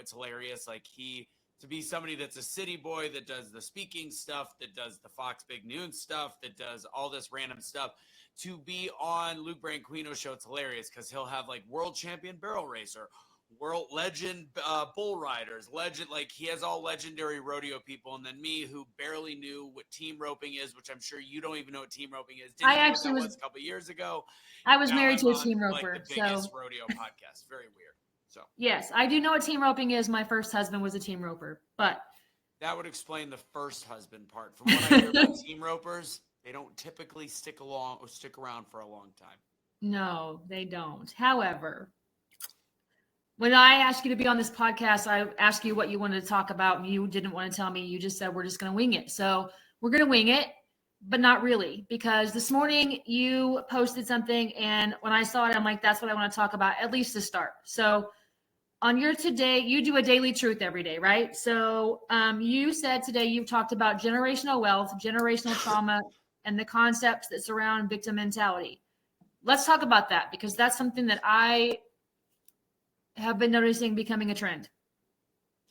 It's hilarious. Like to be somebody that's a city boy that does the speaking stuff, that does the Fox Big Noon stuff, that does all this random stuff, to be on Luke Branquino's show, it's hilarious because he'll have like world champion barrel racer, world legend bull riders, legend, like he has all legendary rodeo people, and then me who barely knew what team roping is, which I'm sure you don't even know what team roping is. Didn't even know what that was a couple of years ago. I was Now married I'm to a team roper, like the biggest rodeo podcast. Very weird. So yes, I do know what team roping is. My first husband was a team roper, but that would explain the first husband part. From what I hear about team ropers, they don't typically stick around for a long time. No, they don't. However, when I asked you to be on this podcast, I asked you what you wanted to talk about, and you didn't want to tell me. You just said, we're just going to wing it. So we're going to wing it, but not really, because this morning you posted something, and when I saw it, I'm like, that's what I want to talk about, at least to start. So on your today, you do a daily truth every day, right? So you said today you've talked about generational wealth, generational trauma, and the concepts that surround victim mentality. Let's talk about that, because that's something that I have been noticing becoming a trend.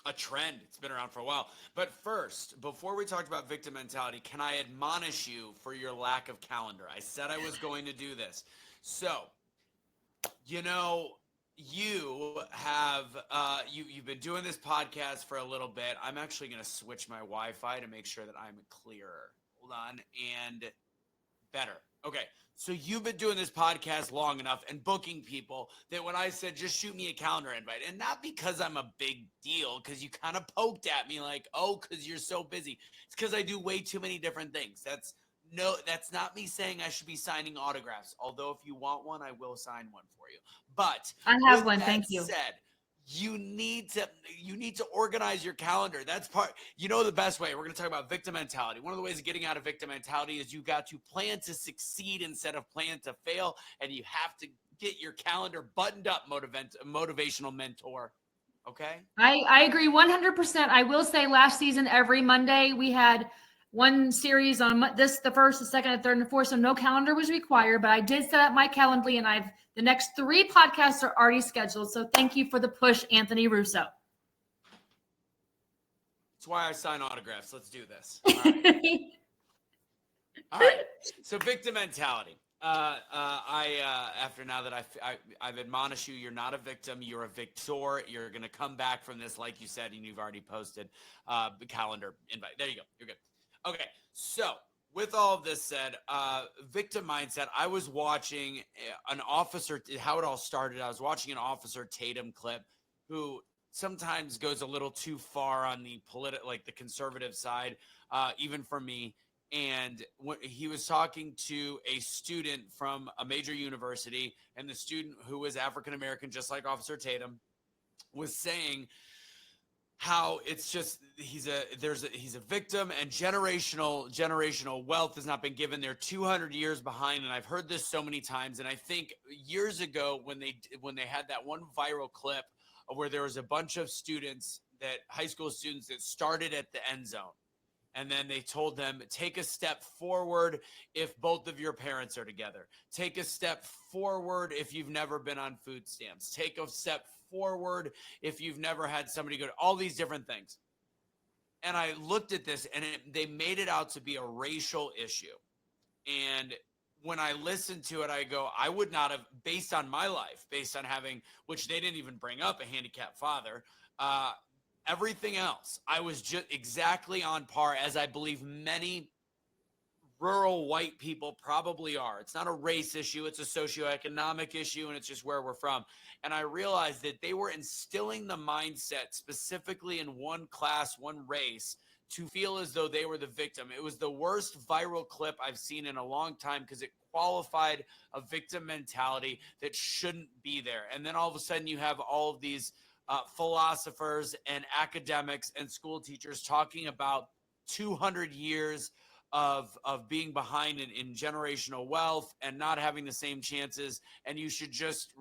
A trend. It's been around for a while. But first, before we talk about victim mentality, can I admonish you for your lack of calendar? I said I was going to do this. So, you have you've been doing this podcast for a little bit. I'm actually going to switch my Wi-Fi to make sure that I'm clearer. Hold on. And better. Okay. So you've been doing this podcast long enough and booking people that when I said, just shoot me a calendar invite, and not because I'm a big deal, because you kind of poked at me like, oh, because you're so busy. It's because I do way too many different things. That's not me saying I should be signing autographs. Although if you want one, I will sign one for you. But I have one. Thank you. Said, you need to organize your calendar. That's part, the best way. We're going to talk about victim mentality. One of the ways of getting out of victim mentality is you got to plan to succeed instead of plan to fail. And you have to get your calendar buttoned up, motivational mentor. Okay. I agree 100%. I will say last season, every Monday we had one series on the first, the second, the third, and the fourth. So no calendar was required, but I did set up my Calendly, and the next 3 podcasts are already scheduled. So thank you for the push, Anthony Russo. That's why I sign autographs. Let's do this. All right. All right. So victim mentality. After now that I've admonished you, you're not a victim, you're a victor. You're going to come back from this, like you said, and you've already posted the calendar invite. There you go. You're good. Okay. So with all of this said, victim mindset, I was watching how it all started. I was watching an Officer Tatum clip who sometimes goes a little too far on the the conservative side, even for me. And he was talking to a student from a major university, and the student, who was African-American, just like Officer Tatum, was saying how it's just he's a victim, and generational wealth has not been given. They're 200 years behind, and I've heard this so many times. And I think years ago when they had that one viral clip where there was a bunch of high school students that started at the end zone. And then they told them, take a step forward if both of your parents are together. Take a step forward if you've never been on food stamps. Take a step forward if you've never had somebody go to all these different things. And I looked at this, and they made it out to be a racial issue. And when I listened to it, I go, I would not have, based on my life, based on having, which they didn't even bring up, a handicapped father, everything else, I was just exactly on par, as I believe many rural white people probably are. It's not a race issue. It's a socioeconomic issue, and it's just where we're from. And I realized that they were instilling the mindset specifically in one class, one race, to feel as though they were the victim. It was the worst viral clip I've seen in a long time because it qualified a victim mentality that shouldn't be there. And then all of a sudden you have all of these philosophers and academics and school teachers talking about 200 years of being behind in generational wealth and not having the same chances, and you should just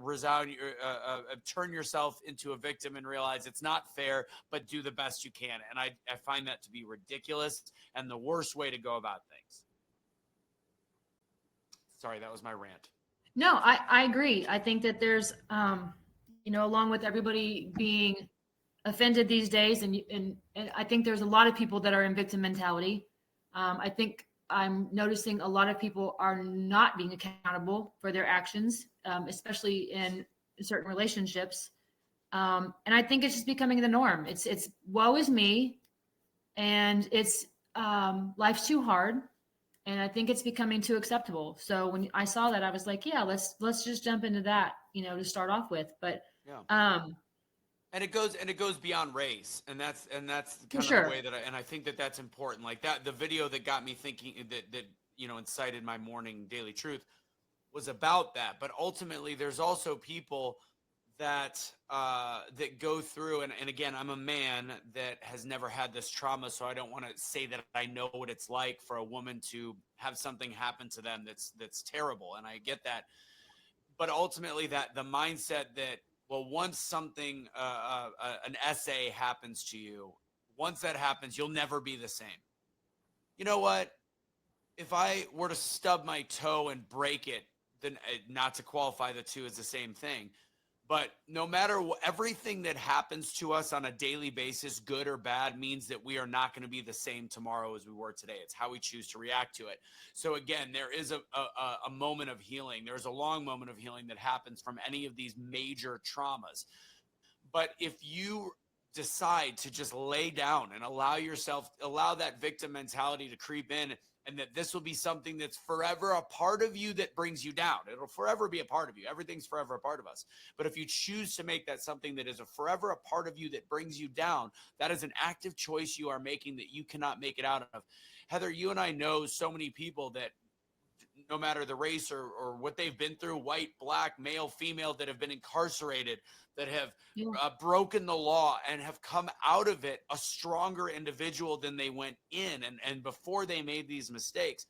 turn yourself into a victim and realize it's not fair, but do the best you can. And I find that to be ridiculous and the worst way to go about things. Sorry, that was my rant. No, I agree. I think that there's along with everybody being offended these days. And I think there's a lot of people that are in victim mentality. I think I'm noticing a lot of people are not being accountable for their actions, especially in certain relationships. And I think it's just becoming the norm. It's woe is me, and it's life's too hard, and I think it's becoming too acceptable. So when I saw that, I was like, yeah, let's just jump into that, to start off with. But yeah. And it goes beyond race, and that's kind of the way that I think that that's important. Like that, the video that got me thinking that incited my morning daily truth was about that. But ultimately, there's also people that go through, and again, I'm a man that has never had this trauma, so I don't want to say that I know what it's like for a woman to have something happen to them that's terrible, and I get that. But ultimately, that the mindset that, well, once something, an essay happens to you, once that happens, you'll never be the same. You know what? If I were to stub my toe and break it, then not to qualify the two as the same thing, but no matter what, everything that happens to us on a daily basis, good or bad, means that we are not going to be the same tomorrow as we were today. It's how we choose to react to it. So again, there is a moment of healing. There's a long moment of healing that happens from any of these major traumas. But if you decide to just lay down and allow that victim mentality to creep in, and that this will be something that's forever a part of you that brings you down. It'll forever be a part of you. Everything's forever a part of us. But if you choose to make that something that is forever a part of you that brings you down, that is an active choice you are making that you cannot make it out of. Heather, you and I know so many people that, no matter the race or what they've been through, white, black, male, female, that have been incarcerated, that have broken the law and have come out of it a stronger individual than they went in. And before they made these mistakes,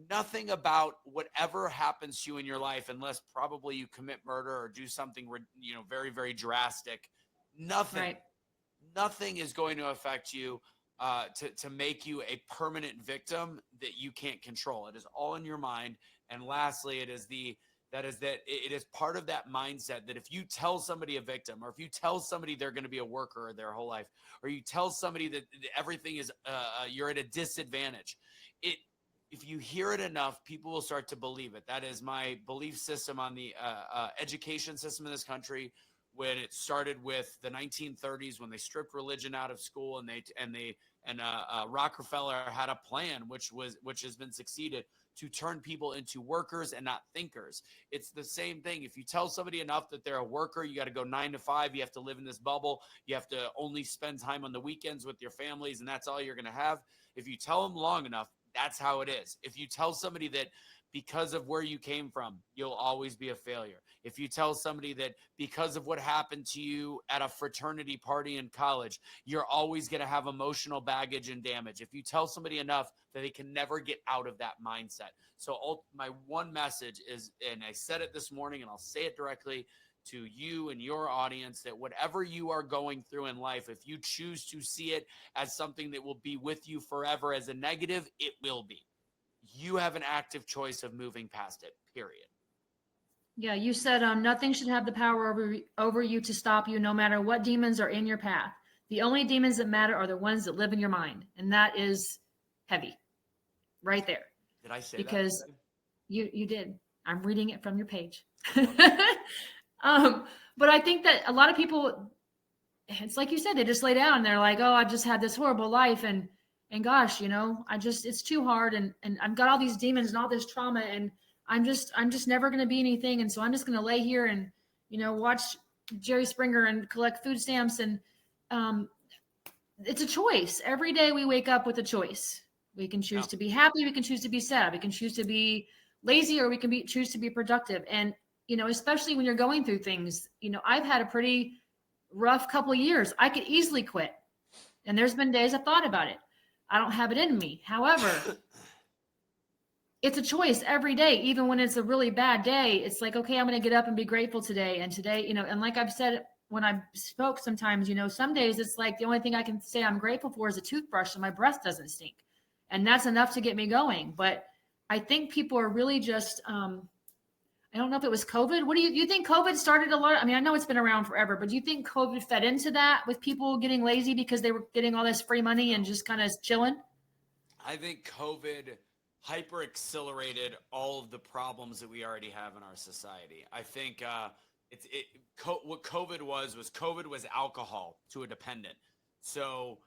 nothing about whatever happens to you in your life, unless probably you commit murder or do something, very, very drastic, nothing is going to affect you to make you a permanent victim that you can't control. It is all in your mind. And lastly, it is part of that mindset that if you tell somebody a victim, or if you tell somebody they're going to be a worker their whole life, or you tell somebody that everything is you're at a disadvantage, if you hear it enough, people will start to believe it. That is my belief system on the education system in this country. When it started with the 1930s, when they stripped religion out of school, and Rockefeller had a plan, which has been succeeded, to turn people into workers and not thinkers. It's the same thing. If you tell somebody enough that they're a worker, you got to go 9 to 5. You have to live in this bubble. You have to only spend time on the weekends with your families, and that's all you're going to have. If you tell them long enough, that's how it is. If you tell somebody that because of where you came from, you'll always be a failure. If you tell somebody that because of what happened to you at a fraternity party in college, you're always going to have emotional baggage and damage. If you tell somebody enough that they can never get out of that mindset. So my one message is, and I said it this morning, and I'll say it directly to you and your audience, that whatever you are going through in life, if you choose to see it as something that will be with you forever as a negative, it will be. You have an active choice of moving past it, period. Yeah, you said nothing should have the power over you to stop you, no matter what demons are in your path. The only demons that matter are the ones that live in your mind. And that is heavy right there. Did I say because that? Because you did. I'm reading it from your page. But I think that a lot of people, it's like you said, they just lay down and they're like, oh, I just had this horrible life. And gosh, it's too hard. And I've got all these demons and all this trauma, and I'm just never going to be anything. And so I'm just going to lay here and, watch Jerry Springer and collect food stamps. And it's a choice. Every day we wake up with a choice. We can choose to be happy. We can choose to be sad. We can choose to be lazy, or we can choose to be productive. And, especially when you're going through things, I've had a pretty rough couple of years. I could easily quit. And there's been days I thought about it. I don't have it in me. However, it's a choice every day. Even when it's a really bad day, it's like, okay, I'm going to get up and be grateful today. And today, and like I've said, when I spoke sometimes, some days it's like the only thing I can say I'm grateful for is a toothbrush so my breath doesn't stink. And that's enough to get me going. But I think people are really just, I don't know if it was COVID. What do you think COVID started a lot? I mean, I know it's been around forever, but do you think COVID fed into that with people getting lazy because they were getting all this free money and just kind of chilling? I think COVID hyper accelerated all of the problems that we already have in our society. I think what COVID was alcohol to a dependent. So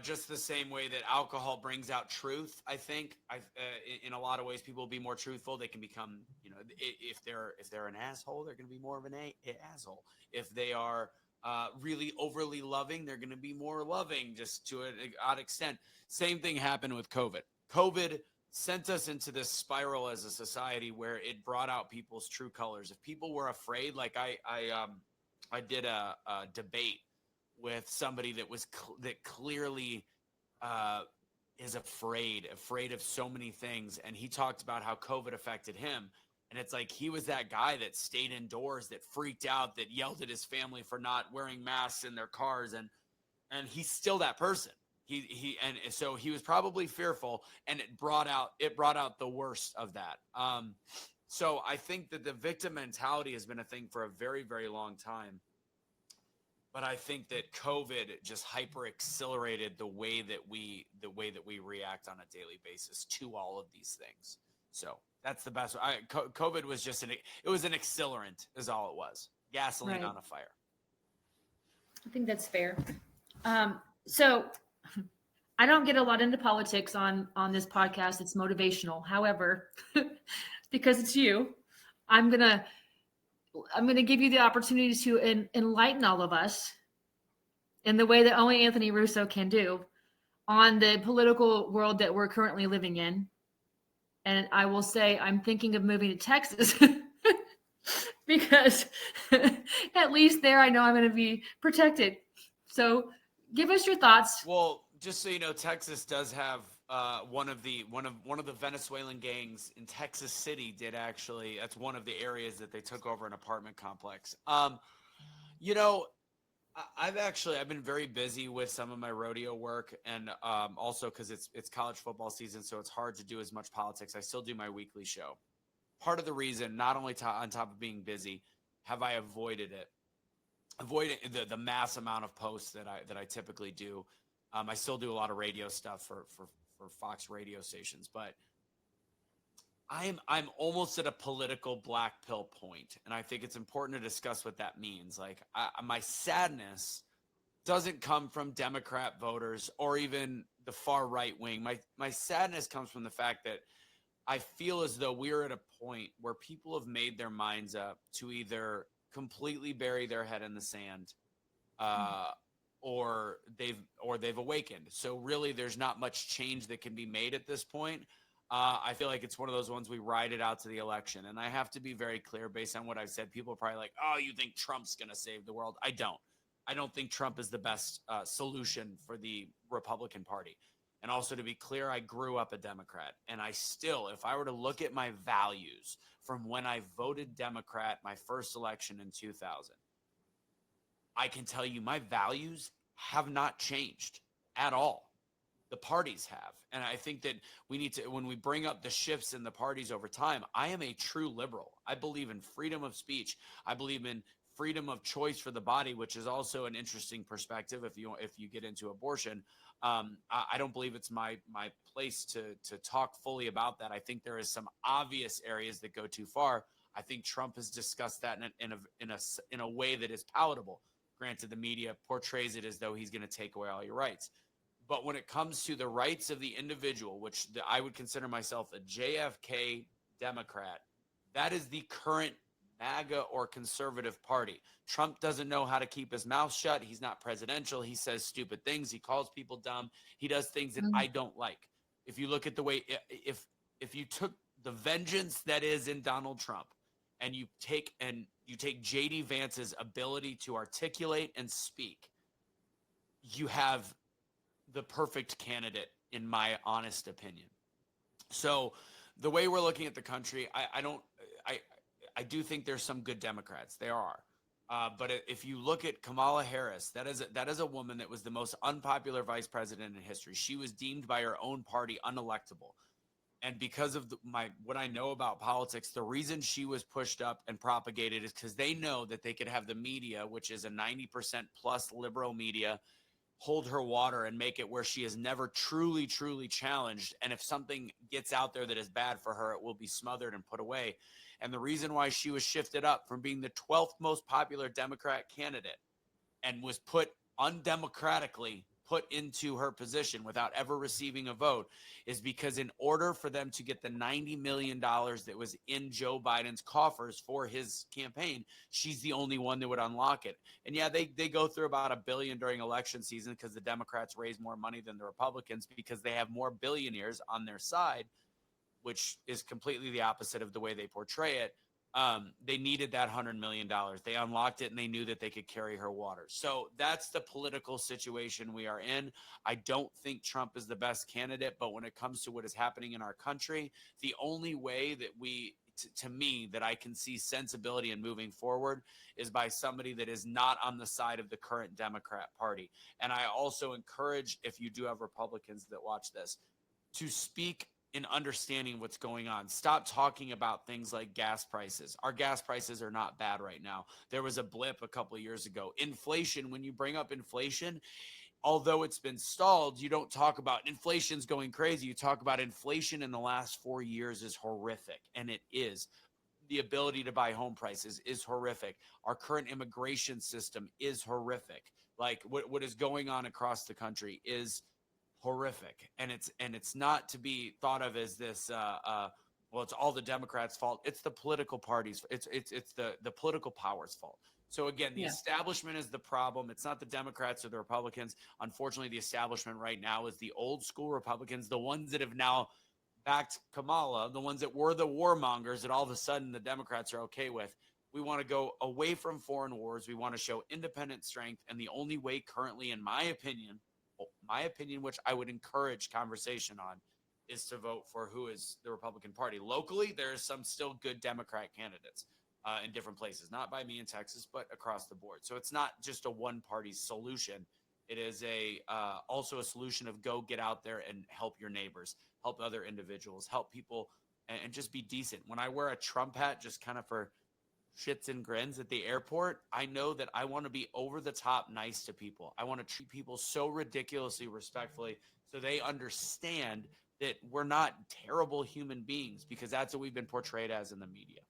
just the same way that alcohol brings out truth, I think in a lot of ways people will be more truthful. They can become, if they're an asshole, they're going to be more of an asshole. If they are really overly loving, they're going to be more loving, just to an odd extent. Same thing happened with COVID. COVID sent us into this spiral as a society where it brought out people's true colors. If people were afraid, like I did a debate with somebody that clearly is afraid of so many things, and he talked about how COVID affected him. And it's like he was that guy that stayed indoors, that freaked out, that yelled at his family for not wearing masks in their cars, and he's still that person. And so he was probably fearful, and it brought out the worst of that. So I think that the victim mentality has been a thing for a very, very long time. But I think that COVID just hyper accelerated the way that we react on a daily basis to all of these things. So that's the best. COVID was just it was an accelerant, is all it was. Gasoline Right. on a fire. I think that's fair. So I don't get a lot into politics on this podcast. It's motivational. However, because it's you, I'm gonna give you the opportunity to enlighten all of us in the way that only Anthony Russo can do on the political world that we're currently living in. And I will say I'm thinking of moving to Texas because at least there I know I'm going to be protected. So give us your thoughts. Well, just so you know, Texas does have one of the Venezuelan gangs in Texas City did actually. That's one of the areas that they took over an apartment complex. I've been very busy with some of my rodeo work, and also because it's college football season, so it's hard to do as much politics. I still do my weekly show. Part of the reason, not only on top of being busy, have I avoided the mass amount of posts that I typically do. I still do a lot of radio stuff for Fox radio stations, but I'm almost at a political black pill point, and I think it's important to discuss what that means. Like, my sadness doesn't come from Democrat voters or even the far right wing. My sadness comes from the fact that I feel as though we're at a point where people have made their minds up to either completely bury their head in the sand, or they've awakened. So really, there's not much change that can be made at this point. I feel like it's one of those ones we ride it out to the election. And I have to be very clear based on what I've said. People are probably like, oh, you think Trump's going to save the world? I don't think Trump is the best solution for the Republican Party. And also, to be clear, I grew up a Democrat. And I still, if I were to look at my values from when I voted Democrat my first election in 2000, I can tell you my values have not changed at all. The parties have. And I think that we need to, when we bring up the shifts in the parties over time, I am a true liberal. I believe in freedom of speech. I believe in freedom of choice for the body, which is also an interesting perspective if you get into abortion. I don't believe it's my place to talk fully about that. I think there is some obvious areas that go too far. I think Trump has discussed that in a way that is palatable. Granted, the media portrays it as though he's going to take away all your rights. But when it comes to the rights of the individual, which I would consider myself a JFK Democrat, that is the current MAGA or conservative party. Trump doesn't know how to keep his mouth shut. He's not presidential. He says stupid things. He calls people dumb. He does things that I don't like. If you look at the way, if you took the vengeance that is in Donald Trump and you take J.D. Vance's ability to articulate and speak, you have the perfect candidate, in my honest opinion. So the way we're looking at the country, I do think there's some good Democrats. There are. But if you look at Kamala Harris, that is a woman that was the most unpopular vice president in history. She was deemed by her own party unelectable. And because of what I know about politics, the reason she was pushed up and propagated is because they know that they could have the media, which is a 90% plus liberal media, hold her water and make it where she is never truly, truly challenged. And if something gets out there that is bad for her, it will be smothered and put away. And the reason why she was shifted up from being the 12th most popular Democrat candidate and was put undemocratically put into her position without ever receiving a vote is because in order for them to get the $90 million that was in Joe Biden's coffers for his campaign, she's the only one that would unlock it. And yeah, they go through about $1 billion during election season because the Democrats raise more money than the Republicans because they have more billionaires on their side, which is completely the opposite of the way they portray it. They needed that $100 million. They unlocked it and they knew that they could carry her water. So that's the political situation we are in. I don't think Trump is the best candidate, but when it comes to what is happening in our country, the only way that to me, that I can see sensibility in moving forward is by somebody that is not on the side of the current Democrat Party. And I also encourage, if you do have Republicans that watch this, to speak in understanding what's going on. Stop talking about things like gas prices. Our gas prices are not bad right now. There was a blip a couple of years ago. Inflation, when you bring up inflation, although it's been stalled, you don't talk about inflation's going crazy. You talk about inflation in the last 4 years is horrific, and it is. The ability to buy home prices is horrific. Our current immigration system is horrific. Like what is going on across the country is horrific, and it's not to be thought of as this well, it's all the Democrats' fault. It's the political parties, it's the political power's fault. So again, the establishment is the problem. It's not the Democrats or the Republicans. Unfortunately, the establishment right now is the old school Republicans, the ones that have now backed Kamala, the ones that were the warmongers that all of a sudden the Democrats are okay with. We want to go away from foreign wars. We want to show independent strength, and the only way currently, in my opinion, which I would encourage conversation on, is to vote for who is the Republican Party. Locally, there's some still good Democrat candidates in different places, not by me in Texas, but across the board. So it's not just a one-party solution. It is also a solution of go get out there and help your neighbors, help other individuals, help people, and just be decent. When I wear a Trump hat, just kind of for shits and grins at the airport, I know that I want to be over the top nice to people. I want to treat people so ridiculously respectfully so they understand that we're not terrible human beings, because that's what we've been portrayed as in the media.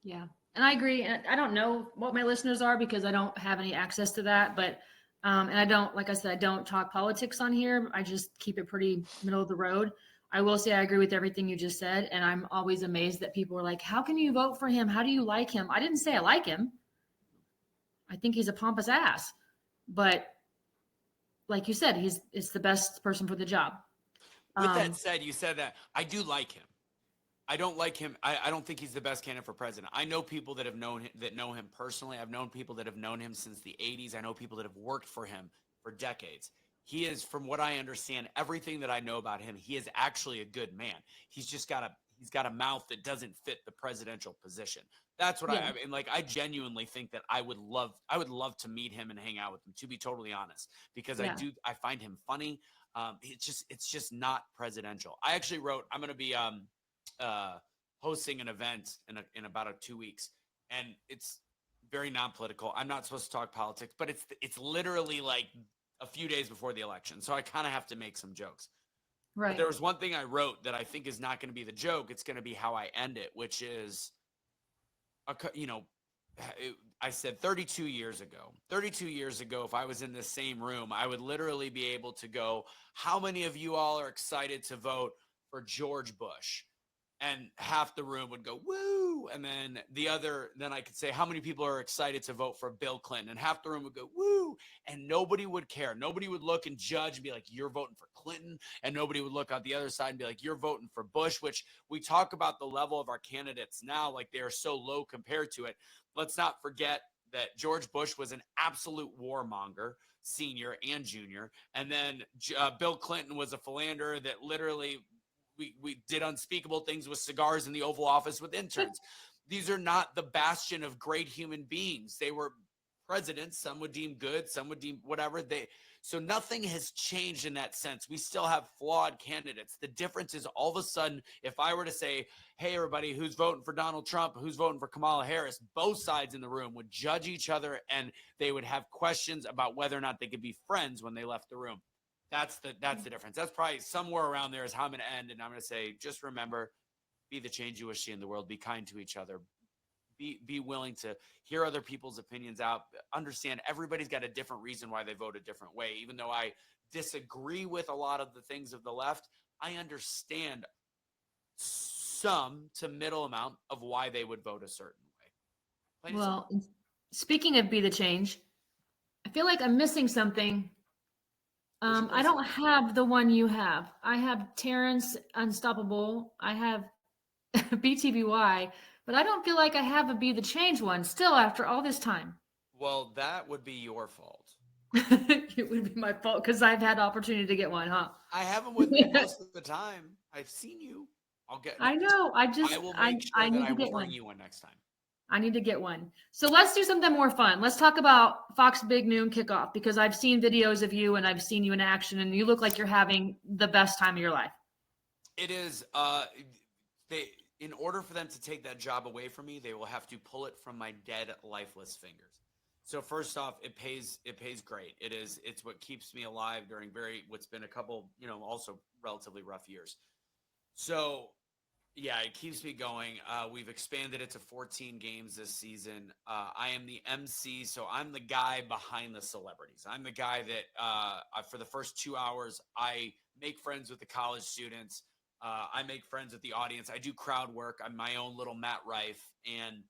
Yeah. And I agree. And I don't know what my listeners are because I don't have any access to that. But, and I don't, like I said, I don't talk politics on here. I just keep it pretty middle of the road. I will say I agree with everything you just said. And I'm always amazed that people are like, how can you vote for him? How do you like him? I didn't say I like him. I think he's a pompous ass. But like you said, it's the best person for the job. With that said, you said that I do like him. I don't like him. I don't think he's the best candidate for president. I know people that have known him, that know him personally. I've known people that have known him since the 80s. I know people that have worked for him for decades. He is, from what I understand, everything that I know about him, he is actually a good man. He's just got a mouth that doesn't fit the presidential position. That's what I mean. Like, I genuinely think that I would love to meet him and hang out with him, to be totally honest, because I find him funny. It's just not presidential. I actually wrote, I'm going to be hosting an event in about 2 weeks, and it's very non-political. I'm not supposed to talk politics, but it's literally like a few days before the election, so I kind of have to make some jokes. Right. But there was one thing I wrote that I think is not going to be the joke. It's going to be how I end it, which is, I said 32 years ago, if I was in the same room, I would literally be able to go, how many of you all are excited to vote for George Bush? And half the room would go, woo. And then then I could say, how many people are excited to vote for Bill Clinton? And half the room would go, woo. And nobody would care. Nobody would look and judge and be like, you're voting for Clinton. And nobody would look on the other side and be like, you're voting for Bush, which we talk about the level of our candidates now, like they are so low compared to it. Let's not forget that George Bush was an absolute warmonger, senior and junior. And then Bill Clinton was a philanderer that literally we did unspeakable things with cigars in the Oval Office with interns. These are not the bastion of great human beings. They were presidents. Some would deem good, some would deem whatever. So nothing has changed in that sense. We still have flawed candidates. The difference is all of a sudden, if I were to say, hey, everybody, who's voting for Donald Trump, who's voting for Kamala Harris, both sides in the room would judge each other, and they would have questions about whether or not they could be friends when they left the room. That's the difference. That's probably somewhere around there is how I'm going to end. And I'm going to say, just remember, be the change you wish to see in the world. Be kind to each other. Be willing to hear other people's opinions out. Understand everybody's got a different reason why they vote a different way. Even though I disagree with a lot of the things of the left, I understand some to middle amount of why they would vote a certain way. Well, speaking of be the change, I feel like I'm missing something. I don't have the one you have. I have Terrence Unstoppable. I have BTBY, but I don't feel like I have a Be the Change one still after all this time. Well, that would be your fault. It would be my fault because I've had opportunity to get one, huh? I have them with me most of the time. I've seen you. I know. I will make sure I will bring you one next time. I need to get one. So let's do something more fun. Let's talk about Fox Big Noon Kickoff, because I've seen videos of you and I've seen you in action, and you look like you're having the best time of your life. It is. In order for them to take that job away from me, they will have to pull it from my dead, lifeless fingers. So first off, it pays great. It's what keeps me alive during what's been a couple, also relatively rough years. So yeah, it keeps me going. We've expanded it to 14 games this season. I am the MC, so I'm the guy behind the celebrities. I'm the guy that for the first 2 hours, I make friends with the college students. I make friends with the audience. I do crowd work. I'm my own little Matt Rife, and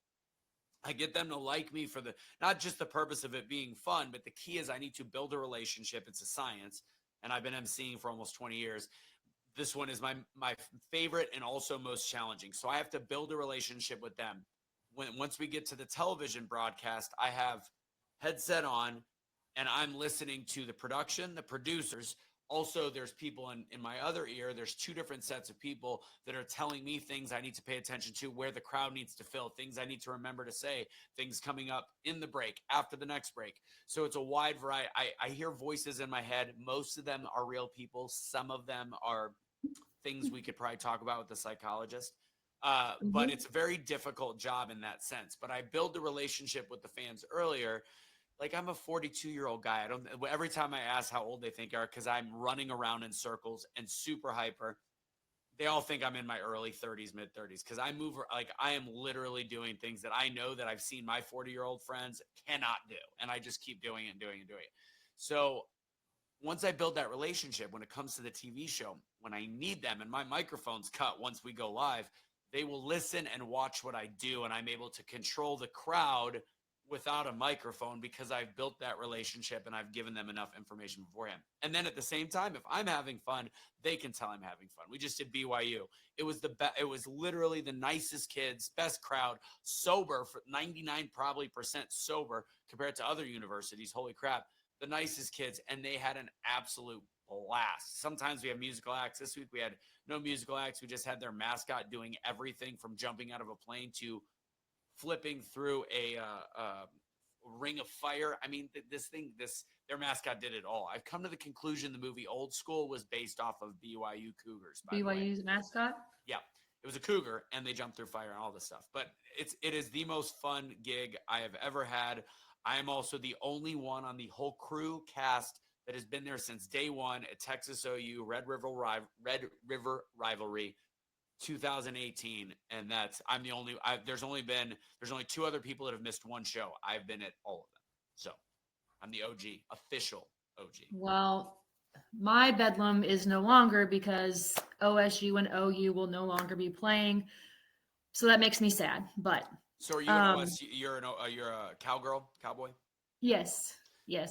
I get them to like me for not just the purpose of it being fun, but the key is I need to build a relationship. It's a science, and I've been MCing for almost 20 years. This one is my favorite and also most challenging. So I have to build a relationship with them. Once we get to the television broadcast, I have headset on, and I'm listening to the production, the producers. Also, there's people in my other ear. There's two different sets of people that are telling me things I need to pay attention to, where the crowd needs to fill, things I need to remember to say, things coming up in the break, after the next break. So it's a wide variety. I hear voices in my head. Most of them are real people. Some of them are things we could probably talk about with the psychologist. But it's a very difficult job in that sense. But I build the relationship with the fans earlier. Like, I'm a 42-year-old guy. Every time I ask how old they think I are, because I'm running around in circles and super hyper, they all think I'm in my early 30s, mid 30s, because I move like I am literally doing things that I know that I've seen my 40-year-old friends cannot do. And I just keep doing it and doing it and doing it. So once I build that relationship, when it comes to the TV show, when I need them and my microphone's cut once we go live, they will listen and watch what I do. And I'm able to control the crowd without a microphone because I've built that relationship and I've given them enough information beforehand. And then at the same time, if I'm having fun, they can tell I'm having fun. We just did BYU. It was it was literally the nicest kids, best crowd, sober for 99% sober compared to other universities. Holy crap. The nicest kids, and they had an absolute blast. Sometimes we have musical acts. This week we had no musical acts. We just had their mascot doing everything from jumping out of a plane to flipping through a ring of fire. I mean, their mascot did it all. I've come to the conclusion the movie Old School was based off of BYU Cougars. BYU's mascot? Yeah. It was a cougar, and they jumped through fire and all this stuff. But it is the most fun gig I have ever had. I am also the only one on the whole crew cast that has been there since day one at Texas OU Red River Rivalry 2018, and I'm the only. There's only two other people that have missed one show. I've been at all of them, so I'm the OG, official OG. Well, my bedlam is no longer because OSU and OU will no longer be playing, so that makes me sad. But so are you an OSU? You're a cowboy? Yes. Okay.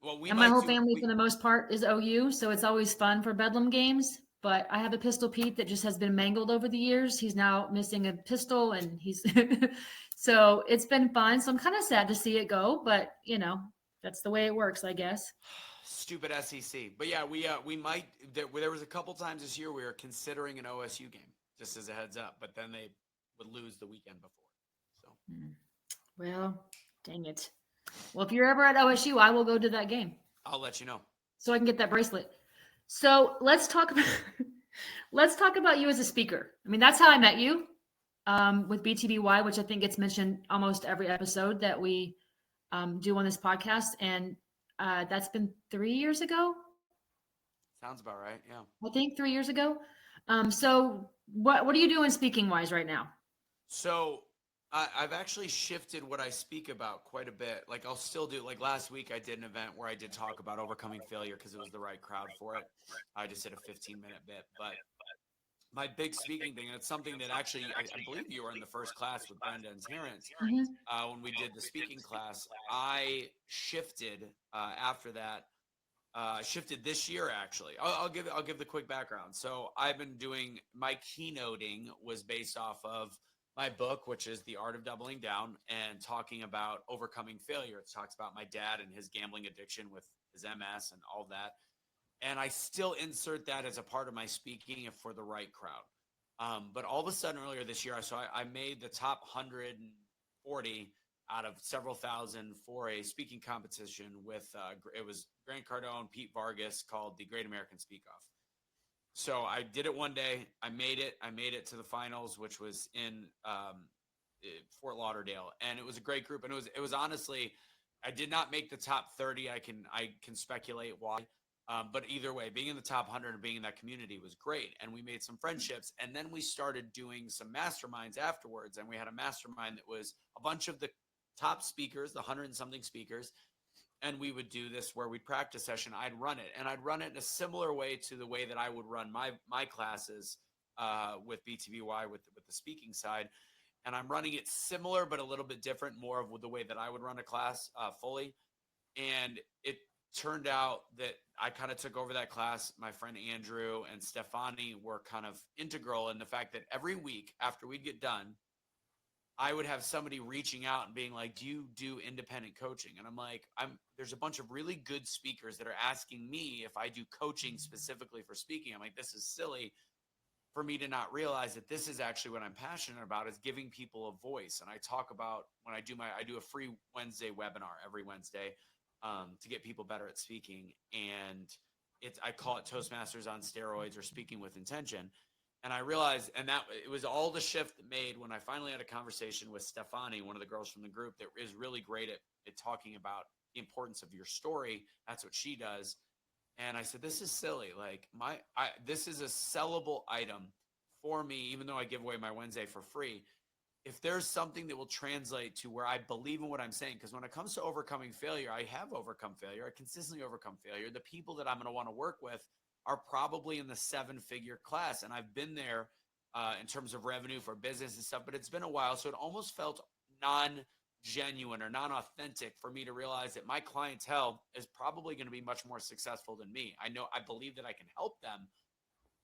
Well, and my whole family, for the most part, is OU, so it's always fun for bedlam games. But I have a Pistol Pete that just has been mangled over the years. He's now missing a pistol, and he's so it's been fun. So I'm kind of sad to see it go, but that's the way it works, I guess. Stupid SEC. But yeah, we might. There was a couple times this year we were considering an OSU game, just as a heads up. But then they would lose the weekend before. So. Well, dang it. Well, if you're ever at OSU, I will go to that game I'll let you know. so I can get that bracelet. So let's talk about let's talk about you as a speaker. I mean, that's how I met you with BTBY, which I think gets mentioned almost every episode that we do on this podcast, and that's been 3 years ago. Sounds about right. Yeah. I think 3 years ago. So what are you doing speaking wise right now? So I've actually shifted what I speak about quite a bit. Like I'll still do, like last week I did an event where I did talk about overcoming failure because it was the right crowd for it. I just did a 15-minute bit, but my big speaking thing, and it's something that actually I believe you were in the first class with Brenda and Terrence Mhm. when we did the speaking class. I shifted after that. Shifted this year actually. I'll give the quick background. So I've been doing my keynoting was based off of my book, which is The Art of Doubling Down, and talking about overcoming failure. It talks about my dad and his gambling addiction with his MS and all that. And I still insert that as a part of my speaking for the right crowd. But all of a sudden earlier this year, I made the top 140 out of several thousand for a speaking competition with it was Grant Cardone, Pete Vargas, called the Great American Speak Off. So I did it one day. I made it to the finals, which was in Fort Lauderdale, and it was a great group. And it was honestly, I did not make the top 30. I can speculate why. But either way, being in the top 100 and being in that community was great. And we made some friendships. And then we started doing some masterminds afterwards. And we had a mastermind that was a bunch of the top speakers, the 100 and something speakers. And we would do this where we'd practice session. I'd run it. And I'd run it in a similar way to the way that I would run my classes with BTBY with the speaking side. And I'm running it similar, but a little bit different, more of the way that I would run a class fully. And it turned out that I kind of took over that class. My friend Andrew and Stefani were kind of integral in the fact that every week after we'd get done, I would have somebody reaching out and being like, do you do independent coaching? And I'm like, there's a bunch of really good speakers that are asking me if I do coaching specifically for speaking. I'm like, this is silly for me to not realize that this is actually what I'm passionate about, is giving people a voice. And I talk about when I do a free Wednesday webinar every Wednesday to get people better at speaking. And I call it Toastmasters on steroids, or speaking with intention. And I realized, and that it was all the shift made when I finally had a conversation with Stefani, one of the girls from the group that is really great at talking about the importance of your story. That's what she does. And I said, this is silly. Like this is a sellable item for me, even though I give away my Wednesday for free. If there's something that will translate to where I believe in what I'm saying, because when it comes to overcoming failure, I have overcome failure. I consistently overcome failure. The people that I'm going to want to work with are probably in the 7-figure class. And I've been there in terms of revenue for business and stuff, but it's been a while. So it almost felt non-genuine or non-authentic for me to realize that my clientele is probably going to be much more successful than me. I believe that I can help them,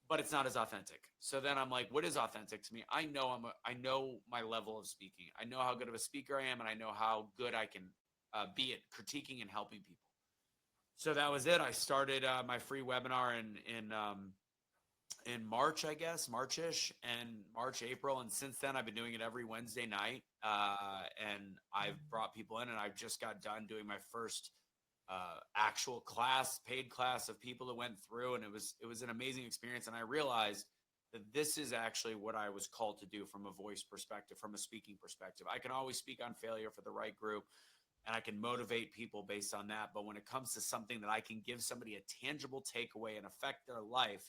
but it's not as authentic. So then I'm like, what is authentic to me? I know my level of speaking. I know how good of a speaker I am, and I know how good I can be at critiquing and helping people. So that was it. I started my free webinar in March, I guess, March-ish, and March, April. And since then, I've been doing it every Wednesday night. And I've brought people in, and I've just got done doing my first actual class, paid class of people that went through. And it was an amazing experience. And I realized that this is actually what I was called to do from a voice perspective, from a speaking perspective. I can always speak on failure for the right group, and I can motivate people based on that. But when it comes to something that I can give somebody a tangible takeaway and affect their life,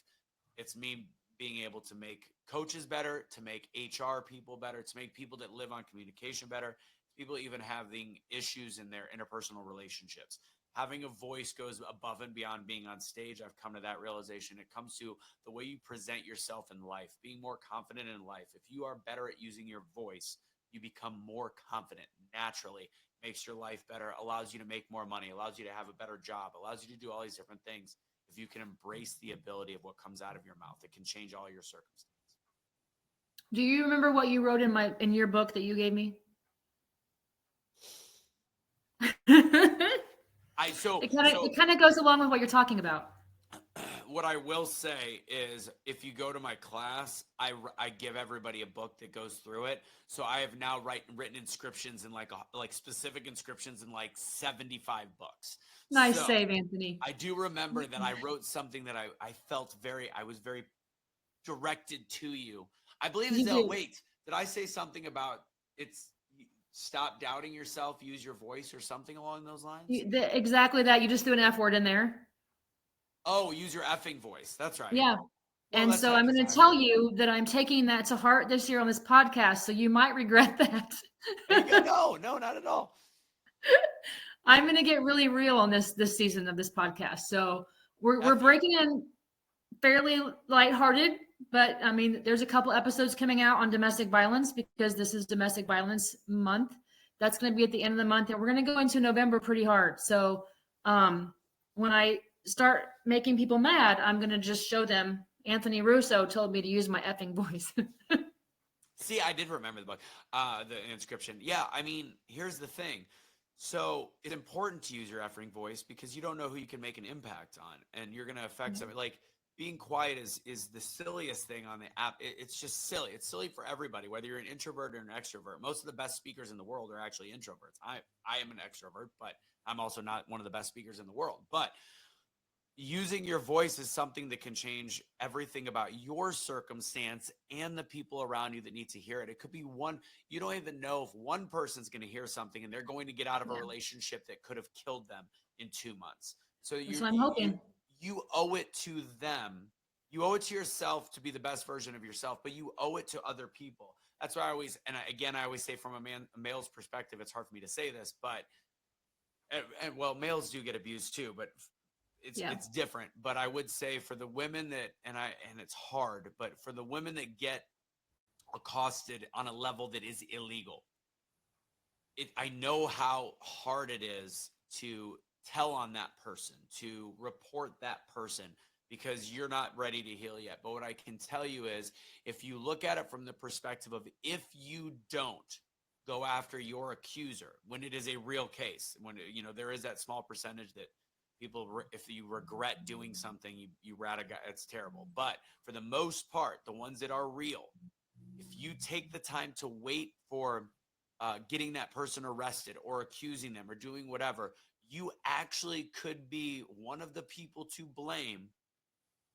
it's me being able to make coaches better, to make HR people better, to make people that live on communication better, people even having issues in their interpersonal relationships. Having a voice goes above and beyond being on stage. I've come to that realization. It comes to the way you present yourself in life, being more confident in life. If you are better at using your voice, you become more confident naturally. Makes your life better, allows you to make more money, allows you to have a better job, allows you to do all these different things. If you can embrace the ability of what comes out of your mouth, it can change all your circumstances. Do you remember what you wrote in your book that you gave me? It kind of goes along with what you're talking about. What I will say is, if you go to my class, I give everybody a book that goes through it. So I have now written inscriptions in like specific inscriptions in like 75 books. Nice So save, Anthony. I do remember that I wrote something that I felt I was very directed to you. I believe You do. wait, did I say something about stop doubting yourself, use your voice, or something along those lines? Exactly that. You just threw an F word in there. Oh, use your effing voice. That's right. Yeah. Well, And that's so right, I'm 'cause going to tell you that I'm taking that to heart this year on this podcast. So you might regret that. There you go. No, not at all. I'm going to get really real on this season of this podcast. So we're F you. breaking in fairly lighthearted, but I mean, there's a couple episodes coming out on domestic violence because this is domestic violence month. That's going to be at the end of the month, and we're going to go into November pretty hard. So when I start making people mad, I'm going to just show them Anthony Russo told me to use my effing voice. See, I did remember the book, the inscription. Yeah, I mean, here's the thing. So it's important to use your effing voice because you don't know who you can make an impact on, and you're going to affect somebody. Like, being quiet is the silliest thing on the app. It's just silly. It's silly for everybody, whether you're an introvert or an extrovert. Most of the best speakers in the world are actually introverts. I am an extrovert, but I'm also not one of the best speakers in the world. But using your voice is something that can change everything about your circumstance and the people around you that need to hear it. It could be you don't even know if one person's going to hear something and they're going to get out of a relationship that could have killed them in 2 months. So That's what I'm hoping. you owe it to them. You owe it to yourself to be the best version of yourself, but you owe it to other people. That's why I always say from a male's perspective, it's hard for me to say this, but well, males do get abused too, but it's different. But I would say for the women that, and it's hard, but for the women that get accosted on a level that is illegal, I know how hard it is to tell on that person, to report that person, because you're not ready to heal yet. But what I can tell you is, if you look at it from the perspective of, if you don't go after your accuser when it is a real case, when there is that small percentage that people, if you regret doing something, you rat a guy, it's terrible. But for the most part, the ones that are real, if you take the time to wait for getting that person arrested or accusing them or doing whatever, you actually could be one of the people to blame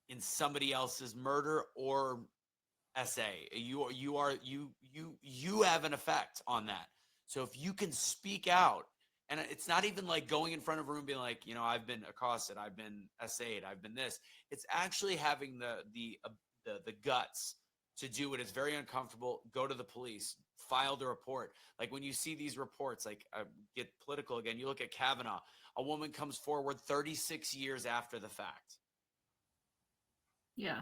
in somebody else's murder or SA. You have an effect on that. So if you can speak out, and it's not even like going in front of a room being like, I've been accosted, I've been SA'd, I've been this. It's actually having the guts to do it. It's very uncomfortable. Go to the police, file the report. Like when you see these reports, like get political again, you look at Kavanaugh, a woman comes forward 36 years after the fact. Yeah.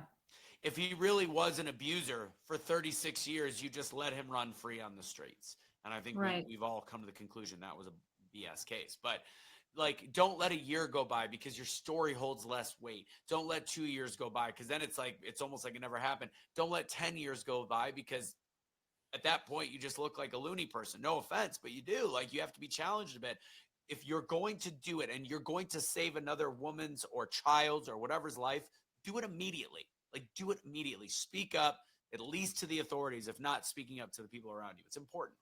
If he really was an abuser for 36 years, you just let him run free on the streets. And I think we've all come to the conclusion that was a BS case. But like, don't let a year go by because your story holds less weight. Don't let 2 years go by because then it's almost like it never happened. Don't let 10 years go by because at that point you just look like a loony person. No offense, but you do. Like, you have to be challenged a bit. If you're going to do it and you're going to save another woman's or child's or whatever's life, do it immediately. Like, do it immediately. Speak up, at least to the authorities, if not speaking up to the people around you. It's important.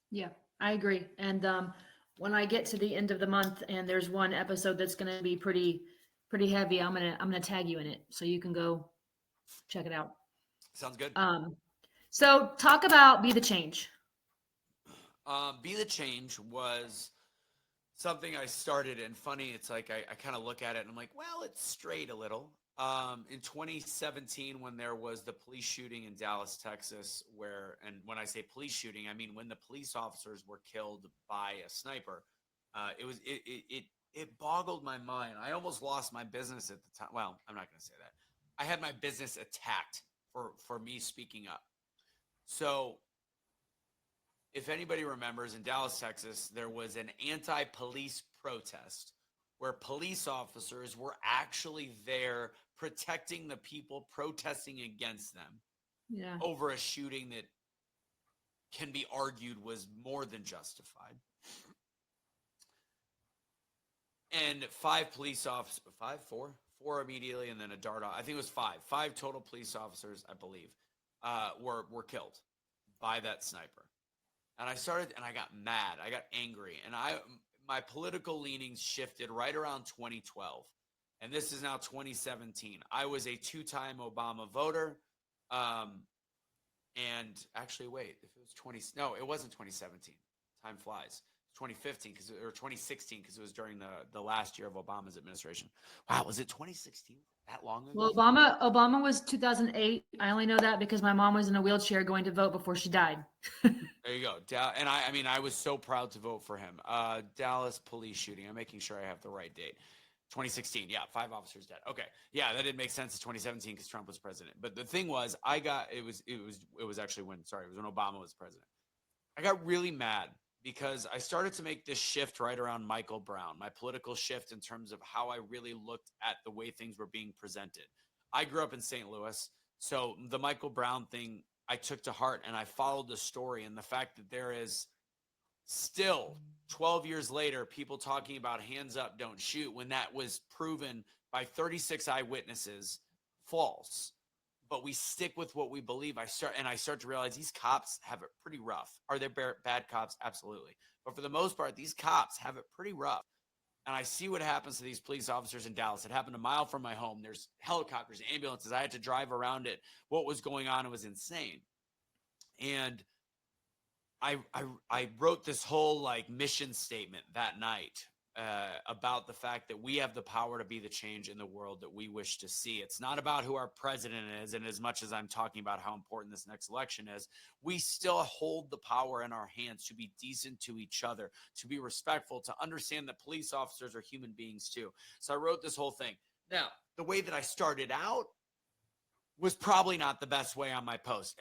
Yeah, I agree. And when I get to the end of the month and there's one episode that's going to be pretty heavy, I'm gonna tag you in it so you can go check it out. Sounds good. So talk about Be the Change. Be the Change was something I started, and funny, it's like I kind of look at it and I'm like, well, it's strayed a little. In 2017, when there was the police shooting in Dallas, Texas, and when I say police shooting, I mean when the police officers were killed by a sniper, it boggled my mind. I almost lost my business at the time. Well, I'm not going to say that. I had my business attacked for me speaking up. So if anybody remembers, in Dallas, Texas, there was an anti-police protest where police officers were actually there protecting the people protesting against them over a shooting that can be argued was more than justified. And four 4 immediately, and then a dart off. I think it was 5. 5 total police officers, I believe, were killed by that sniper. And I got mad. I got angry. And my political leanings shifted right around 2012. And this is now 2017. I was a 2-time Obama voter. And actually, wait, if it was no, it wasn't 2017. Time flies. 2015 or 2016 because it was during the last year of Obama's administration. Wow, was it 2016? That long ago? Well, Obama was 2008. I only know that because my mom was in a wheelchair going to vote before she died. There you go. And I was so proud to vote for him. Dallas police shooting. I'm making sure I have the right date. 2016. Yeah, 5 officers dead. Okay. Yeah, that didn't make sense in 2017 because Trump was president. But the thing was, it was actually when Obama was president. I got really mad because I started to make this shift right around Michael Brown, my political shift in terms of how I really looked at the way things were being presented. I grew up in St. Louis, so the Michael Brown thing I took to heart, and I followed the story and the fact that there is still 12 years later people talking about hands up, don't shoot, when that was proven by 36 eyewitnesses false. But we stick with what we believe. I start to realize these cops have it pretty rough. Are there bad cops? Absolutely. But for the most part, these cops have it pretty rough. And I see what happens to these police officers in Dallas. It happened a mile from my home. There's helicopters, ambulances. I had to drive around it. What was going on? It was insane. And I wrote this whole mission statement that night about the fact that we have the power to be the change in the world that we wish to see. It's not about who our president is. And as much as I'm talking about how important this next election is, we still hold the power in our hands to be decent to each other, to be respectful, to understand that police officers are human beings too. So I wrote this whole thing. Now, the way that I started out was probably not the best way on my post.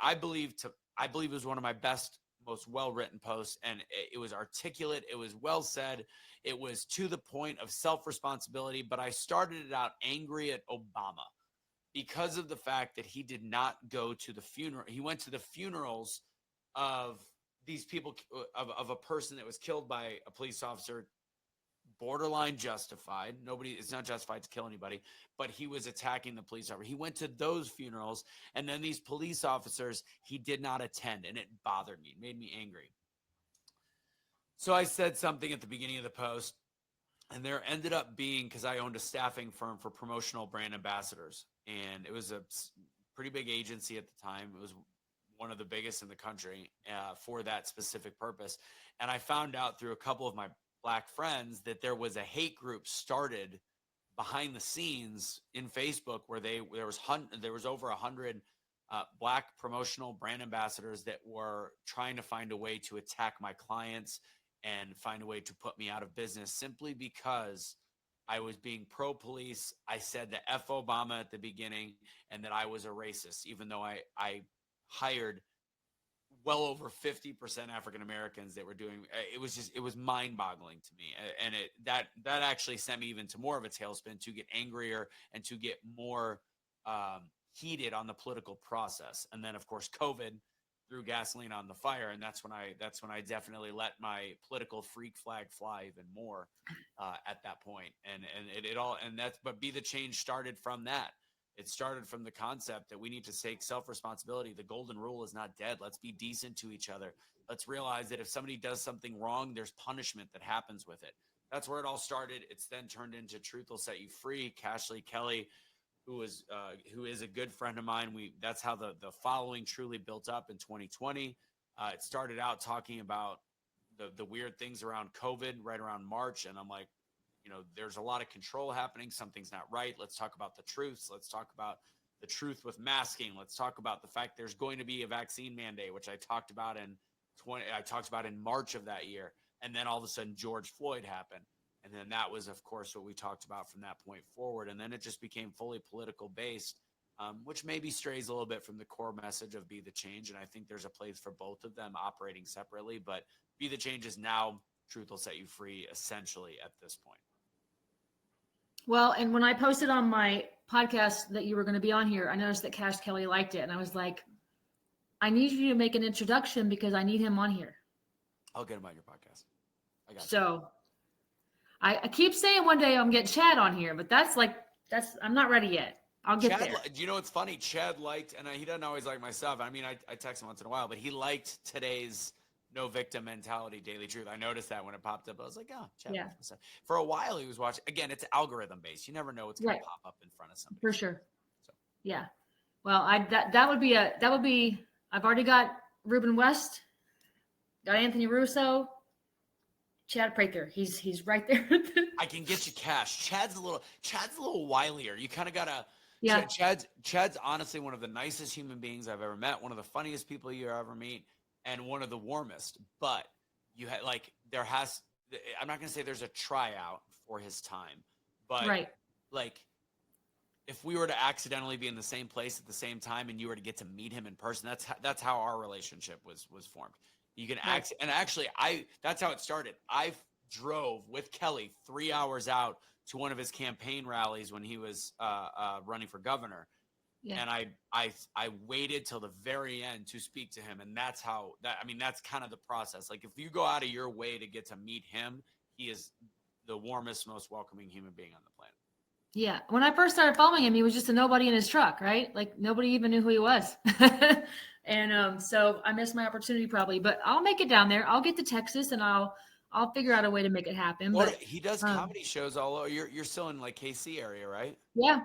I believe it was one of my best, most well-written posts, and it was articulate. It was well said. It was to the point of self-responsibility, but I started it out angry at Obama because of the fact that he did not go to the funeral. He went to the funerals of these people, of a person that was killed by a police officer, borderline justified. It's not justified to kill anybody, but he was attacking the police officer. He went to those funerals, and then these police officers, he did not attend, and it bothered me. It made me angry. So I said something at the beginning of the post, and there ended up being, because I owned a staffing firm for promotional brand ambassadors, and it was a pretty big agency at the time. It was one of the biggest in the country for that specific purpose. And I found out through a couple of my Black friends that there was a hate group started behind the scenes in Facebook where there was over 100 Black promotional brand ambassadors that were trying to find a way to attack my clients and find a way to put me out of business simply because I was being pro-police. I said the F Obama at the beginning and that I was a racist, even though I hired well over 50% African Americans that were doing it was mind-boggling to me. And that actually sent me even to more of a tailspin to get angrier and to get more heated on the political process. And then of course COVID threw gasoline on the fire, and that's when I definitely let my political freak flag fly even more at that point. But Be the Change started from that. It started from the concept that we need to take self-responsibility. The golden rule is not dead. Let's be decent to each other. Let's realize that if somebody does something wrong, there's punishment that happens with it. That's where it all started. It's then turned into Truth Will Set You Free. Cashley Kelly, who is a good friend of mine. That's how the following truly built up in 2020. It started out talking about the weird things around COVID right around March. And I'm like, there's a lot of control happening. Something's not right. Let's talk about the truths. Let's talk about the truth with masking. Let's talk about the fact there's going to be a vaccine mandate, which I talked about in March of that year. And then all of a sudden George Floyd happened. And then that was, of course, what we talked about from that point forward. And then it just became fully political based, which maybe strays a little bit from the core message of Be the Change. And I think there's a place for both of them operating separately. But Be the Change is now Truth Will Set You Free, essentially, at this point. Well, and when I posted on my podcast that you were going to be on here, I noticed that Cash Kelly liked it. And I was like, I need you to make an introduction because I need him on here. I'll get him on your podcast. I got you. So I keep saying one day I'm getting Chad on here, but that's like I'm not ready yet. I'll get Chad, there. do you know what's funny? Chad liked, and he doesn't always like my stuff. I mean, I text him once in a while, but he liked today's no victim mentality daily truth. I noticed that when it popped up. I was like, oh, Chad Yeah. likes my stuff. For a while, he was watching. Again, it's algorithm based. You never know what's going Right. to pop up in front of somebody. For sure. So. Yeah. Well, that would be. I've already got Ruben West, got Anthony Russo, Chad Prather. He's right there. I can get you cash. Chad's a little wilier. You kind of gotta. Yeah. Chad's honestly one of the nicest human beings I've ever met. One of the funniest people you ever meet, and one of the warmest. But you had I'm not gonna say there's a tryout for his time, but Right. like if we were to accidentally be in the same place at the same time and you were to get to meet him in person, that's how our relationship was formed. You can Right. and actually that's how it started. I drove with Kelly 3 hours out to one of his campaign rallies when he was running for governor. Yeah. And I waited till the very end to speak to him. And that's kind of the process. Like if you go out of your way to get to meet him, he is the warmest, most welcoming human being on the planet. Yeah. When I first started following him, he was just a nobody in his truck, right? Like nobody even knew who he was. And so I missed my opportunity probably, but I'll make it down there. I'll get to Texas and I'll figure out a way to make it happen. But He does comedy shows all over. You're still in like KC area, right? Yeah.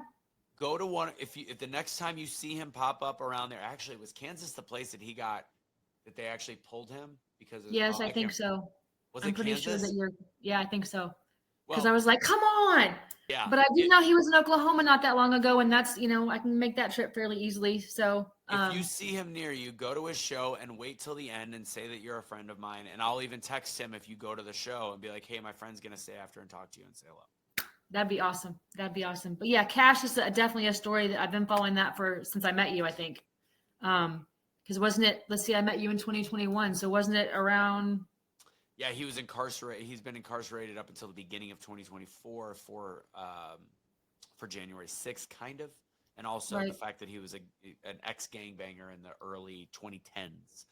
Go to one if the next time you see him pop up around there. Actually, was Kansas the place that that they actually pulled him because of, Yes, I think so. Was I'm it pretty Kansas? sure that yeah, I think so. Because Well, I was like, come on. yeah. But I do know he was in Oklahoma not that long ago, and that's I can make that trip fairly easily. So If you see him near you, go to his show and wait till the end and say that you're a friend of mine. And I'll even text him if you go to the show and be like, hey, my friend's gonna stay after and talk to you and say hello. That'd be awesome. But yeah, Cash is definitely a story that I've been following that since I met you, I think. Because wasn't it? Let's see, I met you in 2021, so wasn't it around? Yeah, he was incarcerated. He's been incarcerated up until the beginning of 2024 for January 6th, kind of, and also Right. the fact that he was an ex-gangbanger in the early 2010s.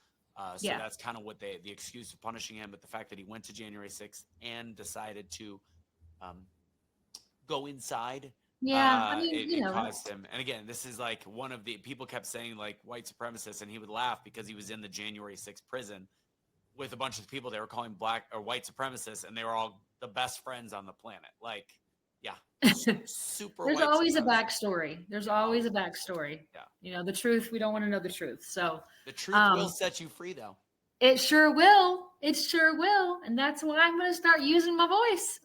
So Yeah. that's kind of what the excuse of punishing him, but the fact that he went to January 6th and decided to go inside. Yeah, I mean, It caused him. And again, this is like one of the people kept saying like white supremacists, and he would laugh because he was in the January 6th prison with a bunch of people they were calling black or white supremacists, and they were all the best friends on the planet. Like, yeah, super. There's white always a supremacist. backstory. There's always a backstory. Yeah. The truth, we don't want to know the truth. So The truth will set you free, though. it sure will. It sure will. And that's why I'm going to start using my voice.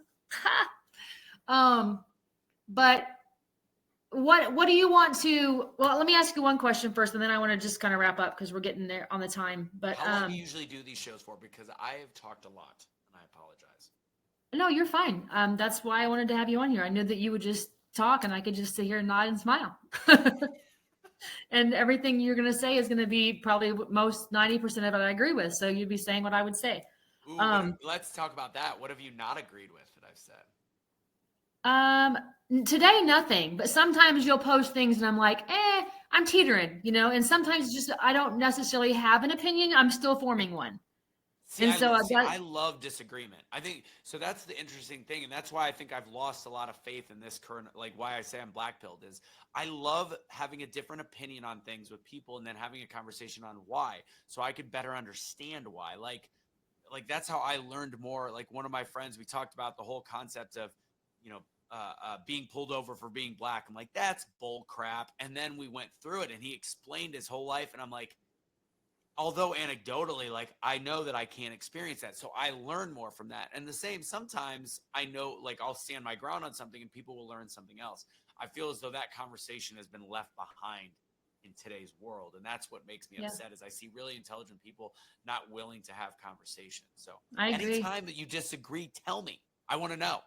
But what do you want to? Well, let me ask you one question first, and then I want to just kind of wrap up because we're getting there on the time. But how long do you usually do these shows for? Because I have talked a lot, and I apologize. No, you're fine. That's why I wanted to have you on here. I knew that you would just talk, and I could just sit here and nod and smile. And everything you're going to say is going to be probably most 90% of it I agree with. So you'd be saying what I would say. Ooh, let's talk about that. What have you not agreed with that I've said? Today, nothing, but sometimes you'll post things and I'm like, I'm teetering, and sometimes just, I don't necessarily have an opinion. I'm still forming one. I love disagreement. I think so. That's the interesting thing. And that's why I think I've lost a lot of faith in this current, like why I say I'm black-pilled is I love having a different opinion on things with people and then having a conversation on why, so I could better understand why. Like that's how I learned more. Like one of my friends, we talked about the whole concept of, being pulled over for being black. I'm like, that's bull crap. And then we went through it and he explained his whole life. And I'm like, although anecdotally, like I know that I can't experience that. So I learn more from that. And the same, sometimes I know, like I'll stand my ground on something and people will learn something else. I feel as though that conversation has been left behind in today's world. And that's what makes me upset is I see really intelligent people not willing to have conversations. So I agree. Anytime that you disagree, tell me. I want to know.